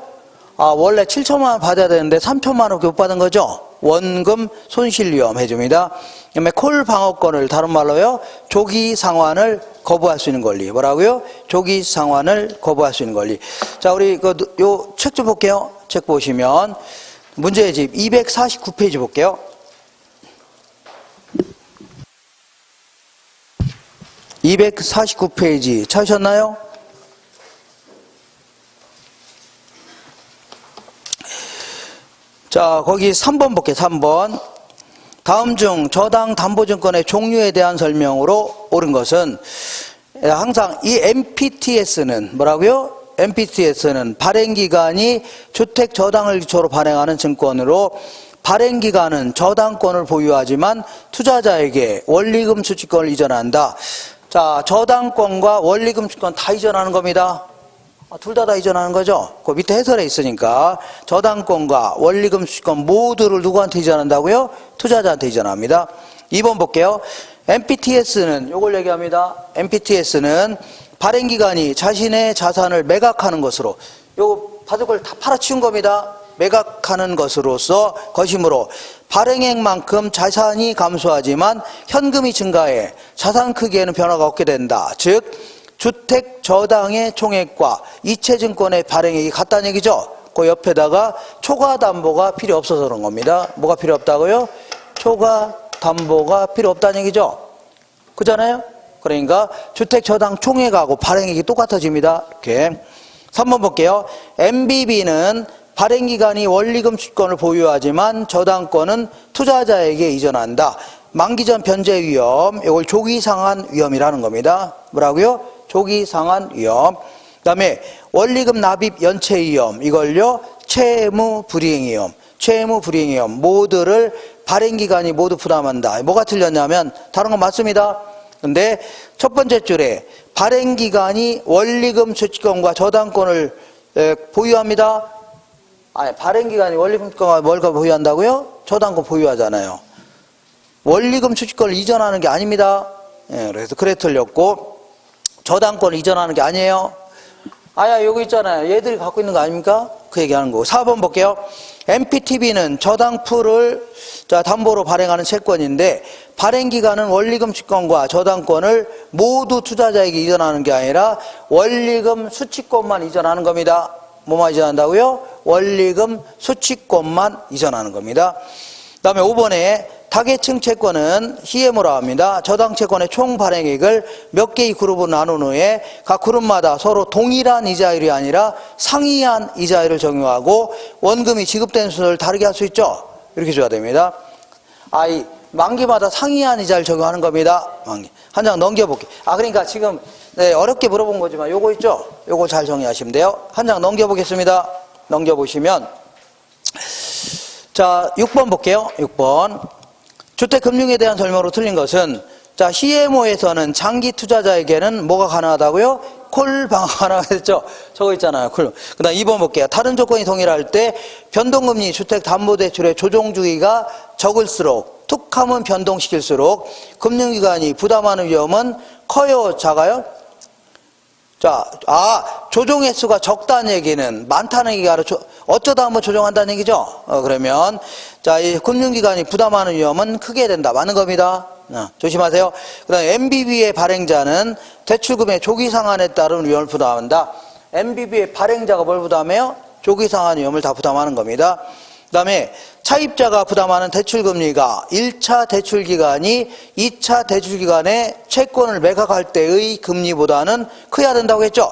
원래 7천만 원 받아야 되는데 3천만 원밖에 못 받은 거죠? 원금 손실 위험 해줍니다. 그 다음에 콜 방어권을 다른 말로요? 조기 상환을 거부할 수 있는 권리. 뭐라고요? 조기 상환을 거부할 수 있는 권리. 자, 우리 요 책 좀 볼게요. 책 보시면 문제의 집 249페이지 볼게요. 249페이지 찾으셨나요? 자, 거기 3번 볼게요. 3번. 다음 중 저당 담보증권의 종류에 대한 설명으로 옳은 것은 항상 이 MPTS는 뭐라고요? MPTS는 발행기간이 주택 저당을 기초로 발행하는 증권으로 발행기간은 저당권을 보유하지만 투자자에게 원리금 수취권을 이전한다. 자, 저당권과 원리금 수취권 다 이전하는 겁니다. 둘 다 이전하는 거죠. 그 밑에 해설에 있으니까 저당권과 원리금 수취권 모두를 누구한테 이전한다고요? 투자자한테 이전합니다. 2번 볼게요. MPTS는 이걸 얘기합니다. MPTS는 발행기간이 자신의 자산을 매각하는 것으로 요 받을 걸 다 팔아치운 겁니다. 매각하는 것으로서 것이므로 발행액만큼 자산이 감소하지만 현금이 증가해 자산 크기에는 변화가 없게 된다. 즉 주택 저당의 총액과 이체증권의 발행액이 같다는 얘기죠. 그 옆에다가 초과 담보가 필요 없어서 그런 겁니다. 뭐가 필요 없다고요? 초과 담보가 필요 없다는 얘기죠. 그잖아요? 그러니까 주택 저당 총액하고 발행액이 똑같아집니다. 이렇게. 3번 볼게요. MBB는 발행기간이 원리금 수취권을 보유하지만 저당권은 투자자에게 이전한다. 만기전 변제 위험, 이걸 조기상환 위험이라는 겁니다. 뭐라고요? 조기상환 위험. 그 다음에 원리금 납입 연체 위험, 이걸요 채무 불이행 위험. 채무 불이행 위험 모두를 발행기간이 모두 부담한다. 뭐가 틀렸냐면 다른 건 맞습니다. 근데 첫 번째 줄에 발행기간이 원리금 수취권과 저당권을 보유합니다. 아니, 발행기간이 원리금 수취권과 뭘 보유한다고요? 저당권 보유하잖아요. 원리금 수취권을 이전하는 게 아닙니다. 그래서 그래 틀렸고 저당권을 이전하는 게 아니에요. 여기 있잖아요. 얘들이 갖고 있는 거 아닙니까? 그 얘기하는 거고. 4번 볼게요. MPTB는 저당풀을 담보로 발행하는 채권인데 발행기간은 원리금 수취권과 저당권을 모두 투자자에게 이전하는 게 아니라 원리금 수취권만 이전하는 겁니다. 뭐만 이전한다고요? 원리금 수취권만 이전하는 겁니다. 그 다음에 5번에 다계층 채권은 희애모라 합니다. 저당 채권의 총 발행액을 몇 개의 그룹으로 나눈 후에 각 그룹마다 서로 동일한 이자율이 아니라 상이한 이자율을 적용하고 원금이 지급된 순서를 다르게 할 수 있죠. 이렇게 줘야 됩니다. 이 만기마다 상이한 이자를 적용하는 겁니다. 만기. 한 장 넘겨볼게요. 그러니까 지금 어렵게 물어본 거지만 요거 있죠? 요거 잘 정리하시면 돼요. 한 장 넘겨보겠습니다. 넘겨보시면 자 6번 볼게요. 6번 주택금융에 대한 설명으로 틀린 것은 자 희애모에서는 장기 투자자에게는 뭐가 가능하다고요? 콜 방어가 가능하겠죠? 저거 있잖아요. 콜. 그 다음 2번 볼게요. 다른 조건이 동일할 때 변동금리 주택담보대출의 조정주기가 적을수록 툭하면 변동시킬수록 금융기관이 부담하는 위험은 커요? 작아요? 자, 조정 횟수가 적다는 얘기는 많다는 얘기가 아니라 어쩌다 한번 조정한다는 얘기죠? 그러면 자, 이 금융기관이 부담하는 위험은 크게 된다. 맞는 겁니다. 조심하세요. 그 다음에 MBB의 발행자는 대출금의 조기 상한에 따른 위험을 부담한다. MBB의 발행자가 뭘 부담해요? 조기 상한 위험을 다 부담하는 겁니다. 그 다음에 차입자가 부담하는 대출금리가 1차 대출기간이 2차 대출기간에 채권을 매각할 때의 금리보다는 커야 된다고 했죠.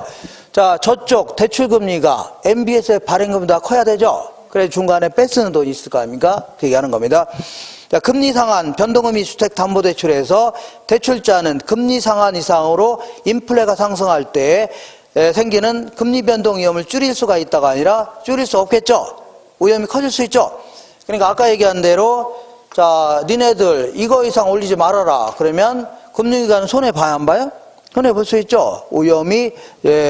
자, 저쪽 대출금리가 MBS의 발행금보다 커야 되죠. 그래서 중간에 뺏쓰는 돈이 있을 거 아닙니까? 그 얘기하는 겁니다. 자, 금리 상한 변동금리 주택담보대출에서 대출자는 금리 상한 이상으로 인플레가 상승할 때 생기는 금리 변동 위험을 줄일 수가 있다가 아니라 줄일 수 없겠죠. 위험이 커질 수 있죠. 그러니까 아까 얘기한 대로 자 니네들 이거 이상 올리지 말아라. 그러면 금융기관은 손해봐야 안 봐요? 손해볼 수 있죠. 위험이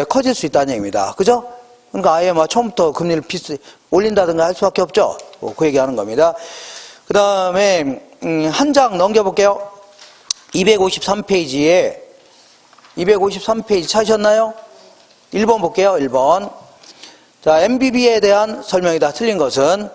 커질 수 있다는 얘기입니다. 그죠? 그러니까 아예 처음부터 금리를 올린다든가 할 수밖에 없죠. 그 얘기하는 겁니다. 그 다음에 한 장 넘겨볼게요. 253페이지에 253페이지 찾으셨나요? 1번 볼게요. 1번. 자, MBB에 대한 설명이 다 틀린 것은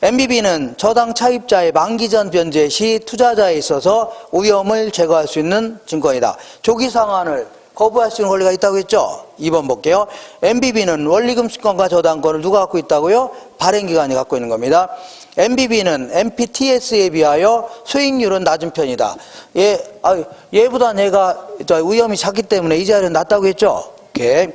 MBB는 저당 차입자의 만기전 변제 시 투자자에 있어서 위험을 제거할 수 있는 증권이다. 조기 상환을 거부할 수 있는 권리가 있다고 했죠? 2번 볼게요. MBB는 원리금 수권과 저당권을 누가 갖고 있다고요? 발행기관이 갖고 있는 겁니다. MBB는 MPTS에 비하여 수익률은 낮은 편이다. 얘보다 얘가 위험이 작기 때문에 이자율은 낮다고 했죠? 오케이.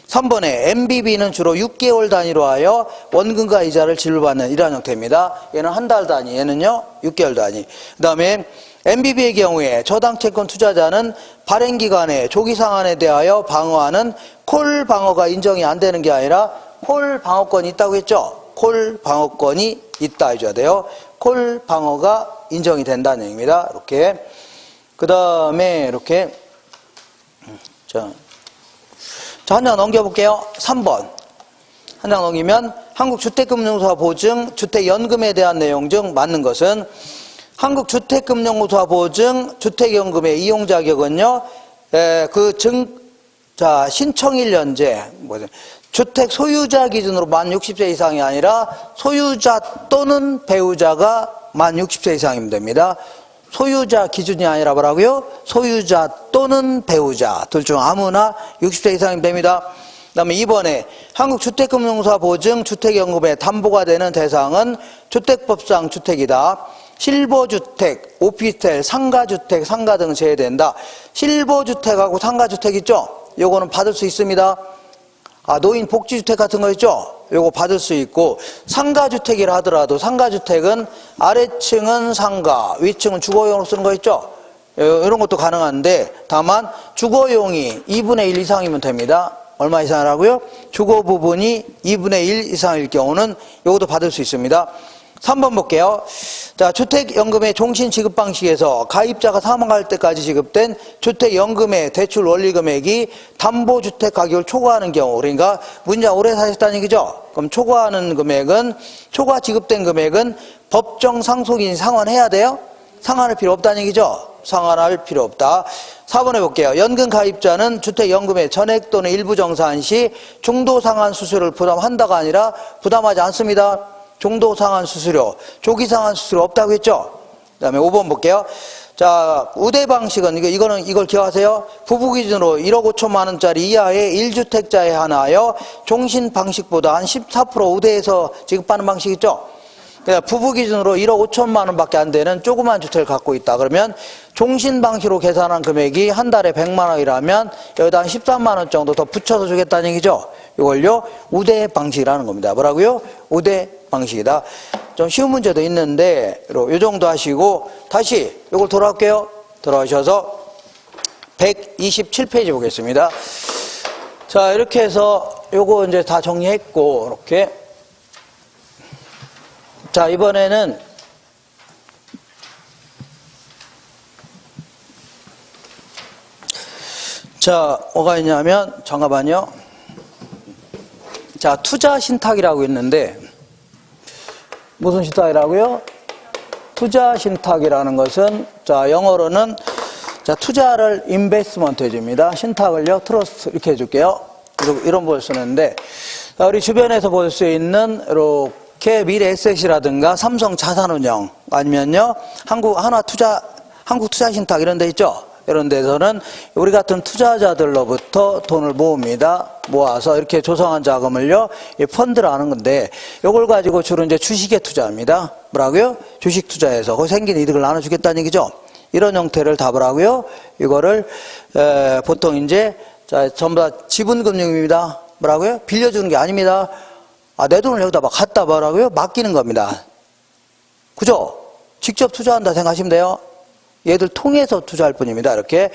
3번에 MBB는 주로 6개월 단위로 하여 원금과 이자를 지불받는 이러한 형태입니다. 얘는 한 달 단위, 얘는요 6개월 단위. 그 다음에 MBB의 경우에 저당채권 투자자는 발행기간의 조기 상환에 대하여 방어하는 콜 방어가 인정이 안 되는 게 아니라 콜 방어권이 있다고 했죠. 콜 방어권이 있다 해줘야 돼요. 콜 방어가 인정이 된다는 얘기입니다. 이렇게. 그 다음에 이렇게 자, 한 장 넘겨볼게요. 3번. 한 장 넘기면 한국주택금융사 보증 주택연금에 대한 내용 중 맞는 것은 한국주택금융사 보증 주택연금의 이용 자격은요. 신청일 연재 주택 소유자 기준으로 만 60세 이상이 아니라 소유자 또는 배우자가 만 60세 이상이면 됩니다. 소유자 기준이 아니라 뭐라고요? 소유자 또는 배우자 둘 중 아무나 60세 이상이면 됩니다. 그 다음에 2번에 한국주택금융사 보증 주택연금의 담보가 되는 대상은 주택법상 주택이다. 실버주택, 오피스텔, 상가주택, 상가 등 제외된다. 실버주택하고 상가주택 있죠? 요거는 받을 수 있습니다. 노인 복지주택 같은 거 있죠? 요거 받을 수 있고, 상가주택이라 하더라도 상가주택은 아래층은 상가, 위층은 주거용으로 쓰는 거 있죠? 이런 것도 가능한데, 다만 주거용이 2분의 1 이상이면 됩니다. 얼마 이상이라고요? 주거 부분이 2분의 1 이상일 경우는 요것도 받을 수 있습니다. 3번 볼게요. 자, 주택연금의 종신 지급 방식에서 가입자가 사망할 때까지 지급된 주택연금의 대출 원리금액이 담보주택 가격을 초과하는 경우, 그러니까 문자 오래 사셨다는 얘기죠? 그럼 초과하는 금액은, 초과 지급된 금액은 법정 상속인이 상환해야 돼요? 상환할 필요 없다는 얘기죠? 상환할 필요 없다. 4번에 볼게요. 연금 가입자는 주택연금의 전액 또는 일부 정산 시 중도상환 수수료를 부담한다가 아니라 부담하지 않습니다. 중도상환 수수료, 조기상환 수수료 없다고 했죠? 그 다음에 5번 볼게요. 자, 우대 방식은, 이걸 기억하세요? 부부 기준으로 1억 5천만 원짜리 이하의 1주택자에 한하여 종신 방식보다 한 14% 우대해서 지급받는 방식 있죠? 그러니까 부부 기준으로 1억 5천만 원밖에 안 되는 조그만 주택을 갖고 있다. 그러면 종신 방식으로 계산한 금액이 한 달에 100만 원이라면 여기다 한 13만 원 정도 더 붙여서 주겠다는 얘기죠. 이걸요, 우대 방식이라는 겁니다. 뭐라고요? 우대 방식이다. 좀 쉬운 문제도 있는데 요 정도 하시고 다시 이걸 돌아올게요. 돌아오셔서 127페이지 보겠습니다. 자, 이렇게 해서 요거 이제 다 정리했고 이렇게. 자, 이번에는 자, 뭐가 있냐면 잠깐만요. 자, 투자 신탁이라고 있는데 무슨 신탁이라고요? 투자 신탁이라는 것은 자, 영어로는 자, 투자를 인베스트먼트 해줍니다. 신탁을요, 트러스트 이렇게 해줄게요. 이런 걸 쓰는데 자, 우리 주변에서 볼 수 있는 이렇게 미래에셋이라든가 삼성자산운용 아니면요 한국투자신탁 이런 데 있죠. 이런 데서는 우리 같은 투자자들로부터 돈을 모읍니다. 모아서 이렇게 조성한 자금을요, 펀드라는 건데, 요걸 가지고 주로 이제 주식에 투자합니다. 뭐라고요? 주식 투자해서 거기 생긴 이득을 나눠주겠다는 얘기죠. 이런 형태를 답을 하고요. 이거를, 보통 이제, 자, 전부 다 지분금융입니다. 뭐라고요? 빌려주는 게 아닙니다. 아, 내 돈을 여기다 막 갖다 뭐라고요? 맡기는 겁니다. 그죠? 직접 투자한다 생각하시면 돼요. 얘들 통해서 투자할 뿐입니다. 이렇게.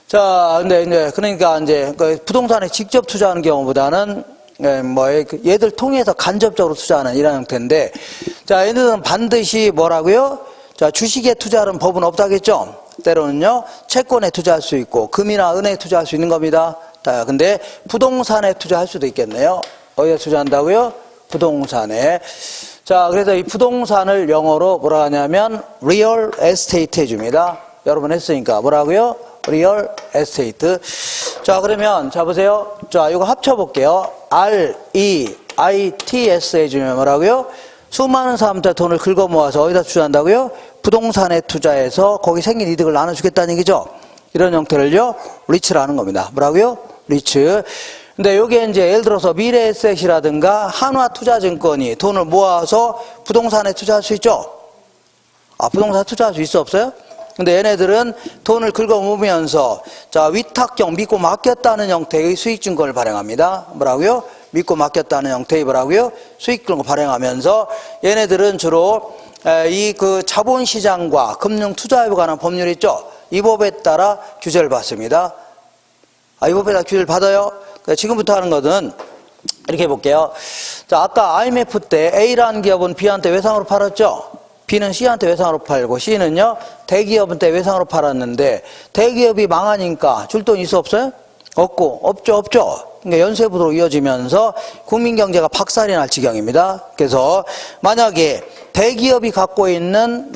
자, 근데 이제 그러니까 이제 부동산에 직접 투자하는 경우보다는 얘들 통해서 간접적으로 투자하는 이런 형태인데, 자, 얘들은 반드시 뭐라고요? 자, 주식에 투자하는 법은 없다겠죠? 때로는요, 채권에 투자할 수 있고, 금이나 은행에 투자할 수 있는 겁니다. 자, 근데 부동산에 투자할 수도 있겠네요. 어디에 투자한다고요? 부동산에. 자, 그래서 이 부동산을 영어로 뭐라 하냐면 real estate 해줍니다. 여러분 했으니까 뭐라고요? real estate. 자, 그러면 자 보세요. 자, 이거 합쳐볼게요. REITS 해주면 뭐라고요? 수많은 사람들 돈을 긁어 모아서 어디다 투자한다고요? 부동산에 투자해서 거기 생긴 이득을 나눠주겠다는 얘기죠. 이런 형태를요, 리츠라는 겁니다. 뭐라고요? 리츠. 근데 요게 이제 예를 들어서 미래에셋이라든가 한화투자증권이 돈을 모아서 부동산에 투자할 수 있죠? 아, 부동산에 투자할 수 있어, 없어요? 근데 얘네들은 돈을 긁어 모으면서 자, 위탁형 믿고 맡겼다는 형태의 수익증권을 발행합니다. 뭐라고요? 믿고 맡겼다는 형태의 뭐라고요? 수익증권을 발행하면서 얘네들은 주로 이 그 자본시장과 금융투자에 관한 법률 있죠? 이 법에 따라 규제를 받습니다. 아, 이 법에 따라 규제를 받아요? 지금부터 하는 것은 이렇게 해볼게요. 자, 아까 IMF 때 A라는 기업은 B한테 외상으로 팔았죠? B는 C한테 외상으로 팔고 C는요, 대기업한테 외상으로 팔았는데 대기업이 망하니까 줄 돈 있어 없어요? 없고, 없죠. 그러니까 연쇄부도로 이어지면서 국민경제가 박살이 날 지경입니다. 그래서 만약에 대기업이 갖고 있는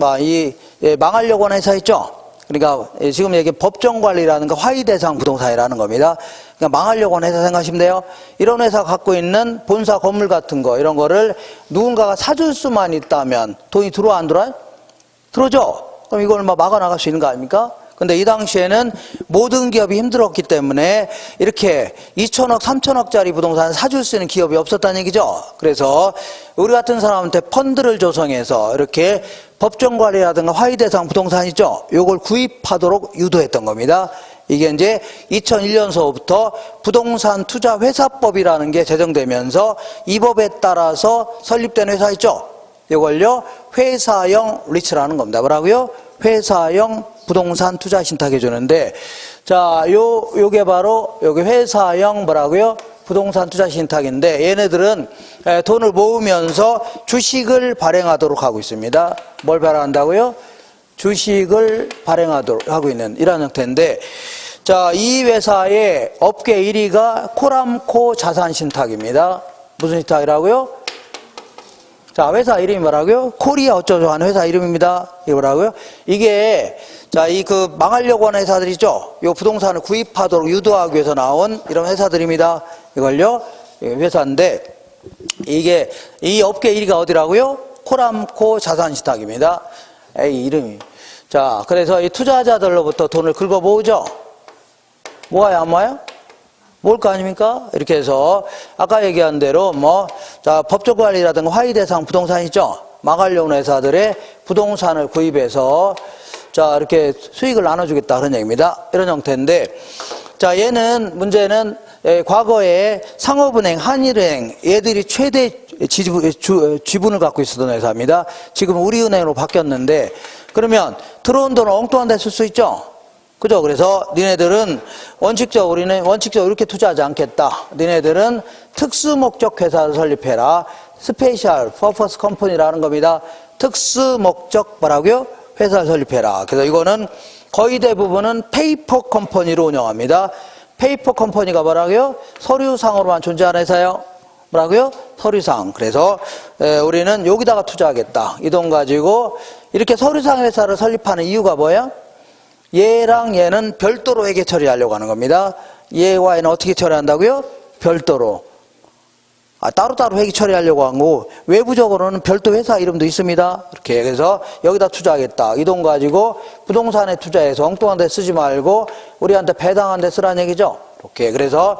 망하려고 하는 회사 있죠? 그러니까 지금 얘기 법정관리라는 거 화의대상 부동산이라는 겁니다. 그러니까 망하려고 하는 회사 생각하시면 돼요. 이런 회사 갖고 있는 본사 건물 같은 거 이런 거를 누군가가 사줄 수만 있다면 돈이 들어와 안 들어와요? 들어오죠? 그럼 이걸 막아 나갈 수 있는 거 아닙니까? 근데 이 당시에는 모든 기업이 힘들었기 때문에 이렇게 2천억, 3천억짜리 부동산을 사줄 수 있는 기업이 없었다는 얘기죠. 그래서 우리 같은 사람한테 펀드를 조성해서 이렇게 법정관리라든가 화의대상 부동산 있죠. 요걸 구입하도록 유도했던 겁니다. 이게 이제 2001년서부터 부동산 투자 회사법이라는 게 제정되면서 이 법에 따라서 설립된 회사 있죠. 이걸요, 회사형 리츠라는 겁니다. 뭐라고요? 회사형 부동산 투자 신탁해 주는데, 자, 요게 바로 요게 회사형 뭐라고요? 부동산 투자 신탁인데, 얘네들은 돈을 모으면서 주식을 발행하도록 하고 있습니다. 뭘 발행한다고요? 주식을 발행하도록 하고 있는 이런 형태인데, 자, 이 회사의 업계 1위가 코람코 자산신탁입니다. 무슨 신탁이라고요? 자, 회사 이름이 뭐라고요? 코리아 어쩌고 하는 회사 이름입니다. 이게 뭐라고요? 이게, 자, 망하려고 하는 회사들 있죠? 이 부동산을 구입하도록 유도하기 위해서 나온 이런 회사들입니다. 이걸요, 회사인데, 이게, 이 업계 1위가 어디라고요? 코람코 자산신탁입니다. 이 이름이. 자, 그래서 이 투자자들로부터 돈을 긁어 모으죠. 모아요, 안 모아요? 모을 거 아닙니까? 이렇게 해서 아까 얘기한 대로 자, 법적관리라든가 화의 대상 부동산 있죠. 마관용 회사들의 부동산을 구입해서 자, 이렇게 수익을 나눠주겠다 그런 얘기입니다. 이런 형태인데, 자, 얘는 문제는 과거에 상업은행, 한일은행 얘들이 최대 지분을 갖고 있었던 회사입니다. 지금 우리은행으로 바뀌었는데, 그러면 들어온 돈을 엉뚱한 데 쓸 수 있죠. 그죠? 그래서 니네들은 우리는 원칙적으로 이렇게 투자하지 않겠다. 니네들은 특수 목적 회사를 설립해라. 스페셜 퍼포스 컴퍼니라는 겁니다. 특수 목적 뭐라고요? 회사를 설립해라. 그래서 이거는 거의 대부분은 페이퍼 컴퍼니로 운영합니다. 페이퍼 컴퍼니가 뭐라고요? 서류상으로만 존재하는 회사요. 뭐라고요? 서류상. 그래서 우리는 여기다가 투자하겠다. 이 돈 가지고 이렇게 서류상 회사를 설립하는 이유가 뭐예요? 얘랑 얘는 별도로 회계 처리하려고 하는 겁니다. 얘와 얘는 어떻게 처리한다고요? 별도로. 따로따로 회계 처리하려고 한 거고, 외부적으로는 별도 회사 이름도 있습니다. 이렇게. 그래서 여기다 투자하겠다. 이 돈 가지고 부동산에 투자해서 엉뚱한 데 쓰지 말고 우리한테 배당한 데 쓰라는 얘기죠. 이렇게. 그래서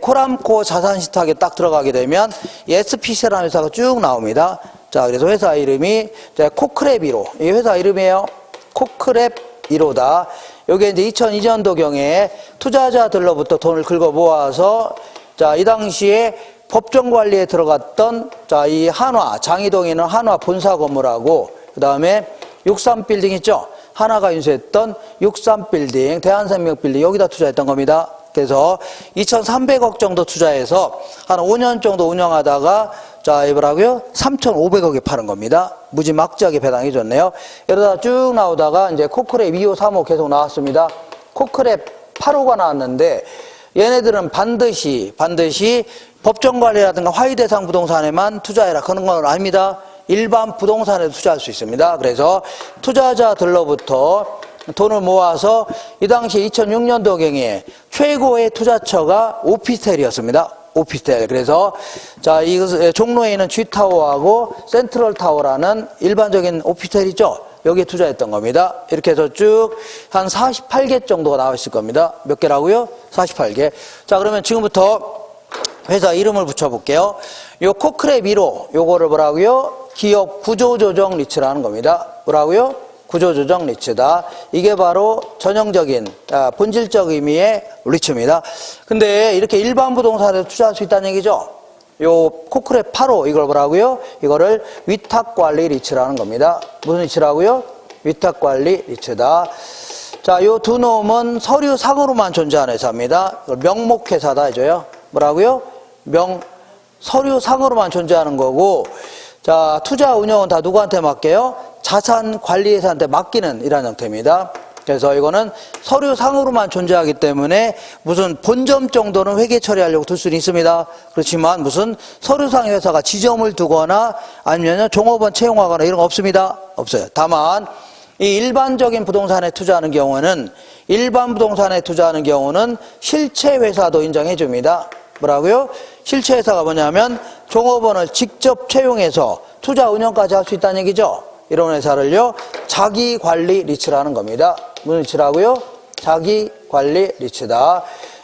코람코 자산시탁에 딱 들어가게 되면 SPC라는 회사가 쭉 나옵니다. 자, 그래서 회사 이름이 코크랩 1호. 이 회사 이름이에요. 코크랩 1호다. 여기에 이제 2002년도경에 투자자들로부터 돈을 긁어 모아서 자, 이 당시에 법정관리에 들어갔던 자, 이 한화, 장이동에 있는 한화 본사 건물하고 그 다음에 63빌딩 있죠? 하나가 인수했던 63빌딩, 대한생명빌딩 여기다 투자했던 겁니다. 그래서 2,300억 정도 투자해서 한 5년 정도 운영하다가 자, 이거라고요? 3,500억에 파는 겁니다. 무지막지하게 배당해 줬네요. 이러다가 쭉 나오다가 이제 코크랩 2호, 3호 계속 나왔습니다. 코크랩 8호가 나왔는데 얘네들은 반드시 법정관리라든가 화의 대상 부동산에만 투자해라. 그런 건 아닙니다. 일반 부동산에도 투자할 수 있습니다. 그래서 투자자들로부터 돈을 모아서 이 당시 2006년도경에 최고의 투자처가 오피스텔이었습니다. 오피스텔. 그래서 자, 이 종로에 있는 G타워하고 센트럴타워라는 일반적인 오피스텔이죠. 여기에 투자했던 겁니다. 이렇게 해서 쭉 한 48개 정도가 나와 있을 겁니다. 몇 개라고요? 48개. 자, 그러면 지금부터 회사 이름을 붙여볼게요. 요 코크랩 1호, 요거를 뭐라고요? 기업 구조조정 리츠라는 겁니다. 뭐라고요? 구조조정 리츠다. 이게 바로 전형적인, 본질적 의미의 리츠입니다. 근데 이렇게 일반 부동산에도 투자할 수 있다는 얘기죠? 요 코크랩 8호, 이걸 뭐라고요? 이거를 위탁관리 리츠라는 겁니다. 무슨 리츠라고요? 위탁관리 리츠다. 자, 요 두 놈은 서류상으로만 존재하는 회사입니다. 명목회사다 해줘요. 뭐라고요? 서류상으로만 존재하는 거고, 자, 투자 운영은 다 누구한테 맡겨요? 자산관리회사한테 맡기는 이런 형태입니다. 그래서 이거는 서류상으로만 존재하기 때문에 무슨 본점 정도는 회계 처리하려고 둘 수는 있습니다. 그렇지만 무슨 서류상 회사가 지점을 두거나 아니면 종업원 채용하거나 이런 거 없습니다. 없어요. 다만 이 일반적인 부동산에 투자하는 경우는 실체 회사도 인정해 줍니다. 뭐라고요? 실체 회사가 뭐냐면 종업원을 직접 채용해서 투자 운영까지 할 수 있다는 얘기죠. 이런 회사를요, 자기관리 리츠라는 겁니다. 무슨 리츠라고요? 자기관리 리츠다.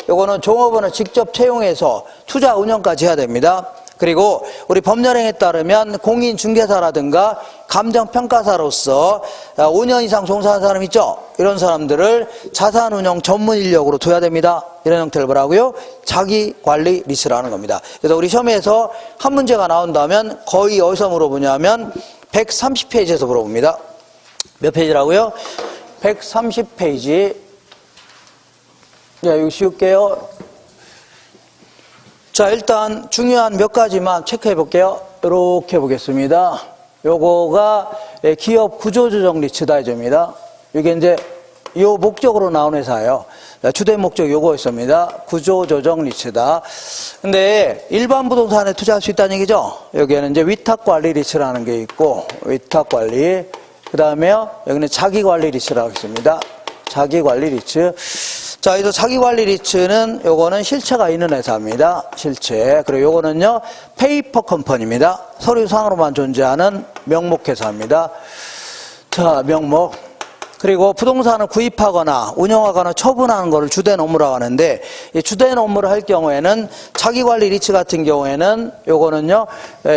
요거는 종업원을 직접 채용해서 투자 운영까지 해야 됩니다. 그리고 우리 법령에 따르면 공인중개사라든가 감정평가사로서 5년 이상 종사한 사람 있죠? 이런 사람들을 자산운용 전문 인력으로 둬야 됩니다. 이런 형태를 뭐라고요? 자기관리 리츠라는 겁니다. 그래서 우리 시험에서 한 문제가 나온다면 거의 어디서 물어보냐면 130페이지에서 물어봅니다. 몇 페이지라고요? 130페이지. 자, 여기 씌울게요. 자, 일단 중요한 몇 가지만 체크해 볼게요. 이렇게 보겠습니다. 요거가 기업 구조조정 리츠다 해줍니다. 이게 이제 요 목적으로 나온 회사예요. 주된 목적 요거였습니다. 구조조정 리츠다. 근데 일반 부동산에 투자할 수 있다는 얘기죠. 여기에는 이제 위탁관리 리츠라는 게 있고, 위탁관리. 그 다음에요, 여기는 자기관리 리츠라고 있습니다. 자기관리 리츠. 자, 그래서 자기관리 리츠는 요거는 실체가 있는 회사입니다. 실체. 그리고 요거는요, 페이퍼 컴퍼니입니다. 서류상으로만 존재하는 명목회사입니다. 자, 명목. 그리고 부동산을 구입하거나 운영하거나 처분하는 것을 주된 업무라고 하는데, 이 주된 업무를 할 경우에는 자기관리 리츠 같은 경우에는 요거는요,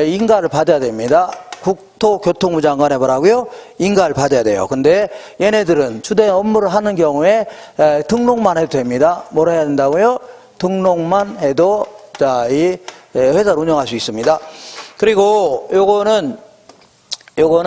인가를 받아야 됩니다. 국토교통부 장관 해보라고요? 인가를 받아야 돼요. 근데 얘네들은 주된 업무를 하는 경우에 등록만 해도 됩니다. 뭐라 해야 된다고요? 등록만 해도 자, 이 회사를 운영할 수 있습니다. 그리고 요거는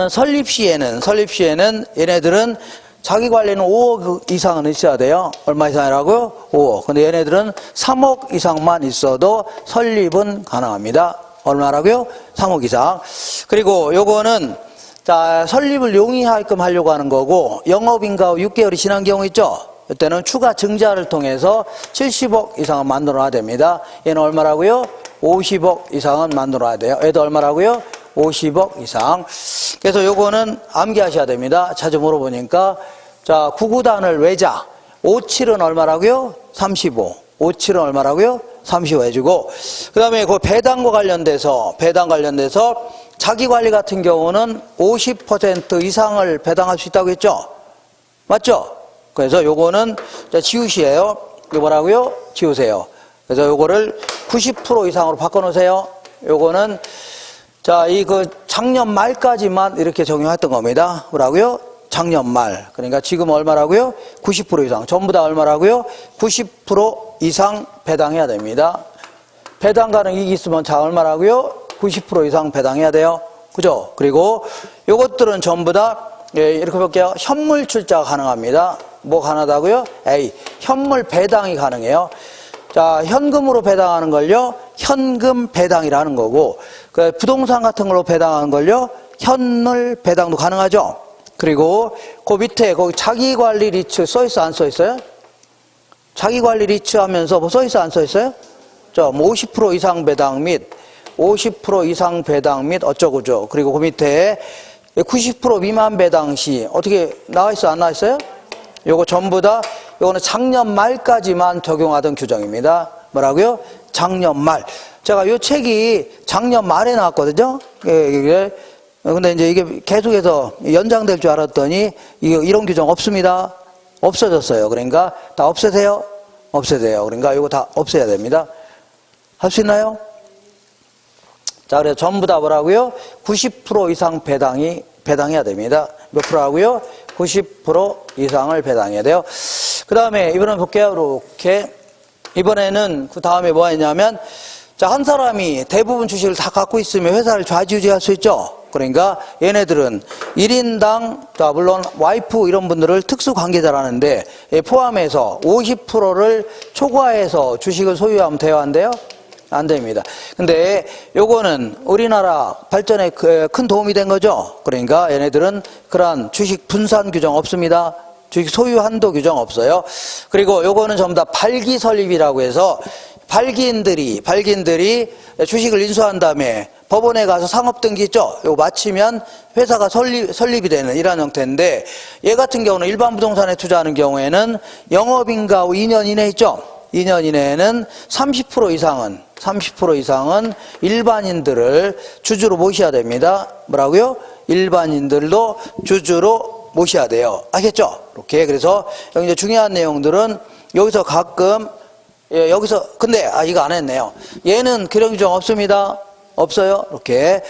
설립 시에는 얘네들은 자기 관리는 5억 이상은 있어야 돼요. 얼마 이상이라고요? 5억. 근데 얘네들은 3억 이상만 있어도 설립은 가능합니다. 얼마라고요? 3억 이상. 그리고 요거는 자, 설립을 용이하게끔 하려고 하는 거고, 영업인가 후 6개월이 지난 경우 있죠? 이때는 추가 증자를 통해서 70억 이상은 만들어야 됩니다. 얘는 얼마라고요? 50억 이상은 만들어야 돼요. 얘도 얼마라고요? 50억 이상. 그래서 요거는 암기하셔야 됩니다. 자주 물어보니까. 자, 구구단을 외자. 57은 얼마라고요? 35. 57은 얼마라고요? 35 해주고. 그 다음에 그 배당과 관련돼서 자기관리 같은 경우는 50% 이상을 배당할 수 있다고 했죠? 맞죠? 그래서 요거는 지우시에요. 이거 뭐라고요? 지우세요. 그래서 요거를 90% 이상으로 바꿔놓으세요. 요거는 자, 작년 말까지만 이렇게 적용했던 겁니다. 뭐라고요? 작년 말. 그러니까 지금 얼마라고요? 90% 이상. 전부 다 얼마라고요? 90% 이상 배당해야 됩니다. 배당 가능 이익이 있으면 자, 얼마라고요? 90% 이상 배당해야 돼요. 그죠? 그리고 요것들은 전부 다 이렇게 볼게요. 현물 출자가 가능합니다. 뭐 가능하다고요? A. 현물 배당이 가능해요. 자, 현금으로 배당하는 걸요, 현금 배당이라는 거고, 그 부동산 같은 걸로 배당하는 걸요, 현물 배당도 가능하죠. 그리고 그 밑에 거기 자기관리 리츠 써있어 안 써있어요? 자기관리 리츠 하면서 뭐 써있어 안 써있어요? 뭐 50% 이상 배당 및 50% 이상 배당 및 어쩌고죠. 그리고 그 밑에 90% 미만 배당 시 어떻게 나와있어 안 나와있어요? 요거 전부 다 요거는 작년 말까지만 적용하던 규정입니다. 뭐라고요? 작년 말. 제가 요 책이 작년 말에 나왔거든요. 근데 이제 이게 계속해서 연장될 줄 알았더니 이런 규정 없습니다. 없어졌어요. 그러니까 다 없애세요. 없애세요. 그러니까 요거 다 없애야 됩니다. 할 수 있나요? 자, 그래서 전부 다 뭐라고요? 90% 이상 배당해야 됩니다. 몇 프로라고요? 90% 이상을 배당해야 돼요. 그 다음에 이번엔 볼게요. 이렇게. 이번에는 그 다음에 뭐 했냐면, 자, 한 사람이 대부분 주식을 다 갖고 있으면 회사를 좌지우지할 수 있죠. 그러니까 얘네들은 1인당, 자, 물론 와이프 이런 분들을 특수관계자라는데 포함해서 50%를 초과해서 주식을 소유하면 돼요, 안 돼요? 안 됩니다. 근데 요거는 우리나라 발전에 큰 도움이 된 거죠. 그러니까 얘네들은 그러한 주식 분산 규정 없습니다. 주식 소유 한도 규정 없어요. 그리고 요거는 전부 다 발기 설립이라고 해서 발기인들이 주식을 인수한 다음에 법원에 가서 상업등기 있죠? 요거 마치면 회사가 설립이 되는 이런 형태인데, 얘 같은 경우는 일반 부동산에 투자하는 경우에는 영업인가 후 2년 이내 있죠? 2년 이내에는 30% 이상은 일반인들을 주주로 모셔야 됩니다. 뭐라고요? 일반인들도 주주로 모셔야 돼요. 알겠죠? 이렇게. 그래서 여기 이제 중요한 내용들은 여기서 가끔, 근데, 이거 안 했네요. 얘는 그런 규정 없습니다. 없어요. 이렇게.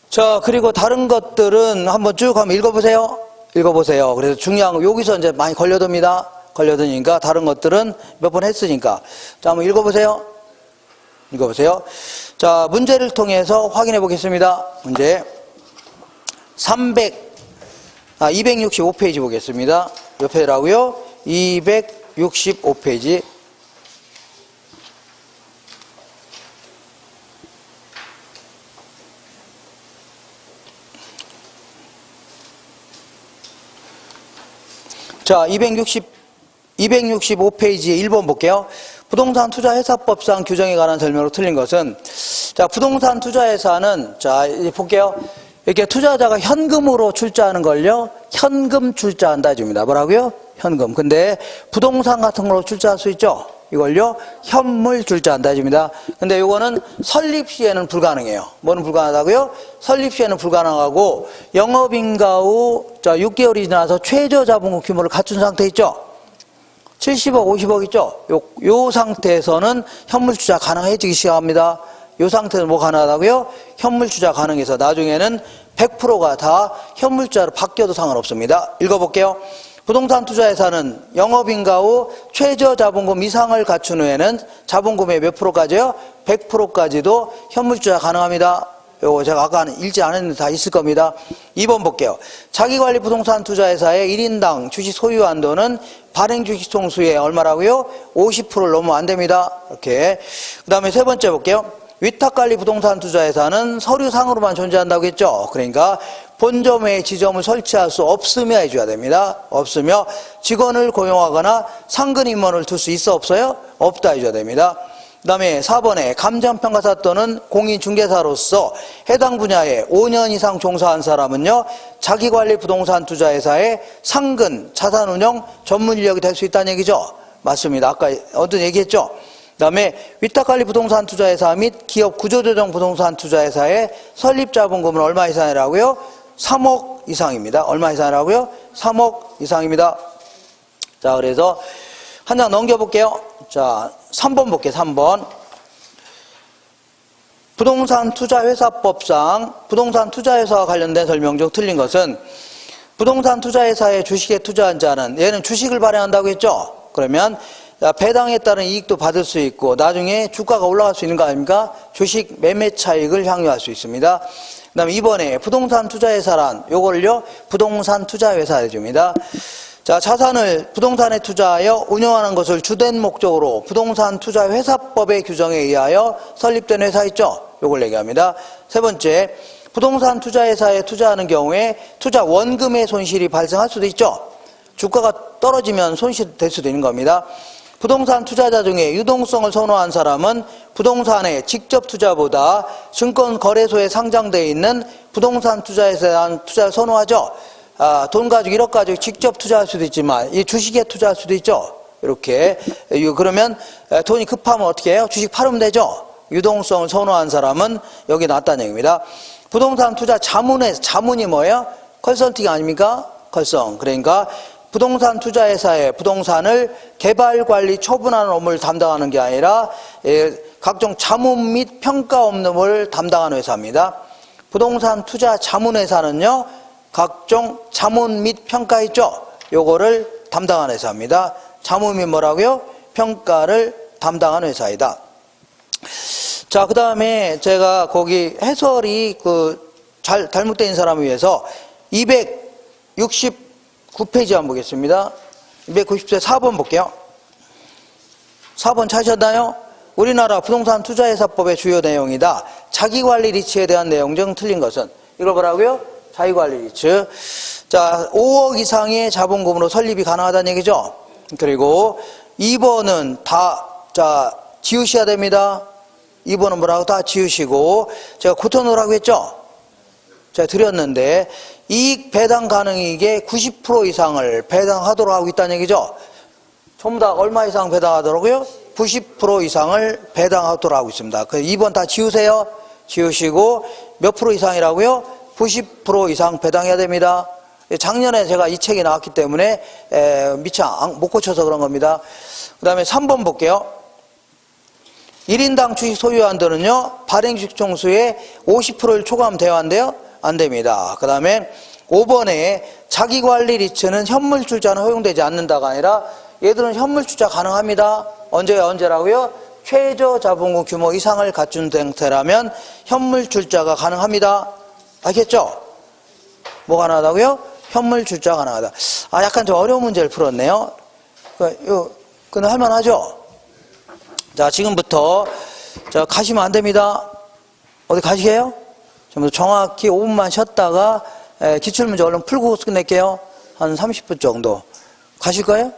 자, 그리고 다른 것들은 한번 쭉 한번 읽어보세요. 그래서 중요한 거, 여기서 이제 많이 걸려드니까 다른 것들은 몇 번 했으니까. 자, 한번 읽어보세요. 자, 문제를 통해서 확인해 보겠습니다. 문제 265페이지 보겠습니다. 몇 페이지라고요? 265페이지. 자, 265페이지 1번 볼게요. 부동산 투자회사법상 규정에 관한 설명으로 틀린 것은, 자, 부동산 투자회사는, 자, 이제 볼게요. 이렇게 투자자가 현금으로 출자하는 걸요, 현금 출자한다 해줍니다. 뭐라고요? 현금. 근데 부동산 같은 걸로 출자할 수 있죠? 이걸요 현물출자한 따집니다. 근데 요거는 설립 시에는 불가능해요. 뭐는 불가능하다고요? 설립 시에는 불가능하고 영업인가 후 6개월이 지나서 최저자본금 규모를 갖춘 상태 있죠? 70억, 50억 있죠? 요 상태에서는 현물투자 가능해지기 시작합니다. 요 상태는 뭐 가능하다고요? 현물투자 가능해서 나중에는 100%가 다 현물투자로 바뀌어도 상관없습니다. 읽어볼게요. 부동산 투자회사는 영업인가 후 최저자본금 이상을 갖춘 후에는 자본금의 몇 프로까지요? 100%까지도 현물투자 가능합니다. 요거 제가 아까 읽지 않았는데 다 있을 겁니다. 2번 볼게요. 자기관리 부동산 투자회사의 1인당 주식 소유 한도는 발행 주식 총수의 얼마라고요? 50%를 넘으면 안 됩니다. 이렇게. 그 다음에 세 번째 볼게요. 위탁관리 부동산 투자회사는 서류상으로만 존재한다고 했죠. 그러니까 본점에 지점을 설치할 수 없으며 해줘야 됩니다. 없으며 직원을 고용하거나 상근 임원을 둘 수 있어 없어요? 없다 해줘야 됩니다. 그 다음에 4번에 감정평가사 또는 공인중개사로서 해당 분야에 5년 이상 종사한 사람은요 자기관리 부동산 투자회사의 상근 자산운용 전문 인력이 될 수 있다는 얘기죠. 맞습니다. 아까 어떤 얘기했죠. 그 다음에 위탁관리 부동산 투자회사 및 기업 구조조정 부동산 투자회사의 설립자본금은 얼마 이상이라고요? 3억 이상입니다. 얼마 이상이라고요? 3억 이상입니다. 자, 그래서 한 장 넘겨볼게요. 자, 3번 볼게요. 3번. 부동산 투자회사법상 부동산 투자회사와 관련된 설명 중 틀린 것은 부동산 투자회사의 주식에 투자한 자는 얘는 주식을 발행한다고 했죠. 그러면 배당에 따른 이익도 받을 수 있고 나중에 주가가 올라갈 수 있는 거 아닙니까? 주식 매매 차익을 향유할 수 있습니다. 그 다음에 2번에 부동산 투자회사란 요걸요 부동산 투자회사 해줍니다. 자, 자산을 부동산에 투자하여 운영하는 것을 주된 목적으로 부동산 투자회사법의 규정에 의하여 설립된 회사 있죠? 요걸 얘기합니다. 세 번째, 부동산 투자회사에 투자하는 경우에 투자 원금의 손실이 발생할 수도 있죠? 주가가 떨어지면 손실될 수도 있는 겁니다. 부동산 투자자 중에 유동성을 선호한 사람은 부동산에 직접 투자보다 증권거래소에 상장되어 있는 부동산 투자회사에 대한 투자를 선호하죠. 돈 가지고 1억 가지고 직접 투자할 수도 있지만 이 주식에 투자할 수도 있죠. 이렇게. 그러면 돈이 급하면 어떻게 해요? 주식 팔으면 되죠. 유동성을 선호한 사람은 여기 놨다는 얘기입니다. 부동산 투자 자문이 뭐예요? 컨설팅 아닙니까? 컨설. 그러니까 부동산 투자회사의 부동산을 개발, 관리, 처분하는 업무를 담당하는 게 아니라 각종 자문 및 평가 업무를 담당하는 회사입니다. 부동산 투자 자문회사는요 각종 자문 및 평가 있죠? 요거를 담당하는 회사입니다. 자문 및 뭐라고요? 평가를 담당하는 회사이다. 자, 그 다음에 제가 거기 해설이 잘못된 사람을 위해서 269페이지 한번 보겠습니다. 290세 4번 볼게요. 4번 찾으셨나요? 우리나라 부동산 투자회사법의 주요 내용이다. 자기관리 리츠에 대한 내용 중 틀린 것은 이걸 뭐라고요? 자기관리 리츠. 자, 5억 이상의 자본금으로 설립이 가능하다는 얘기죠. 그리고 2번은 다 지우셔야 됩니다. 2번은 뭐라고? 다 지우시고 제가 고쳐놓으라고 했죠? 제가 드렸는데 이익 배당 가능이익의 90% 이상을 배당하도록 하고 있다는 얘기죠. 전부 다 얼마 이상 배당하더라고요? 90% 이상을 배당하도록 하고 있습니다. 그래서 2번 다 지우세요. 지우시고 몇 프로 이상이라고요? 90% 이상 배당해야 됩니다. 작년에 제가 이 책이 나왔기 때문에 미처 못 고쳐서 그런 겁니다. 그 다음에 3번 볼게요. 1인당 주식 소유 한도는요 발행 주식 총수의 50%를 초과하면 한대요? 안 됩니다. 그 다음에 5번에 자기관리 리츠는 현물출자는 허용되지 않는다가 아니라 얘들은 현물출자 가능합니다. 언제라고요? 최저 자본금 규모 이상을 갖춘 상태라면 현물출자가 가능합니다. 알겠죠? 뭐 가능하다고요? 현물출자 가능하다. 약간 좀 어려운 문제를 풀었네요. 그건 할만하죠? 자, 지금부터 가시면 안 됩니다. 어디 가시게요? 좀 정확히 5분만 쉬었다가 기출문제 얼른 풀고 끝낼게요. 한 30분 정도. 가실 거예요?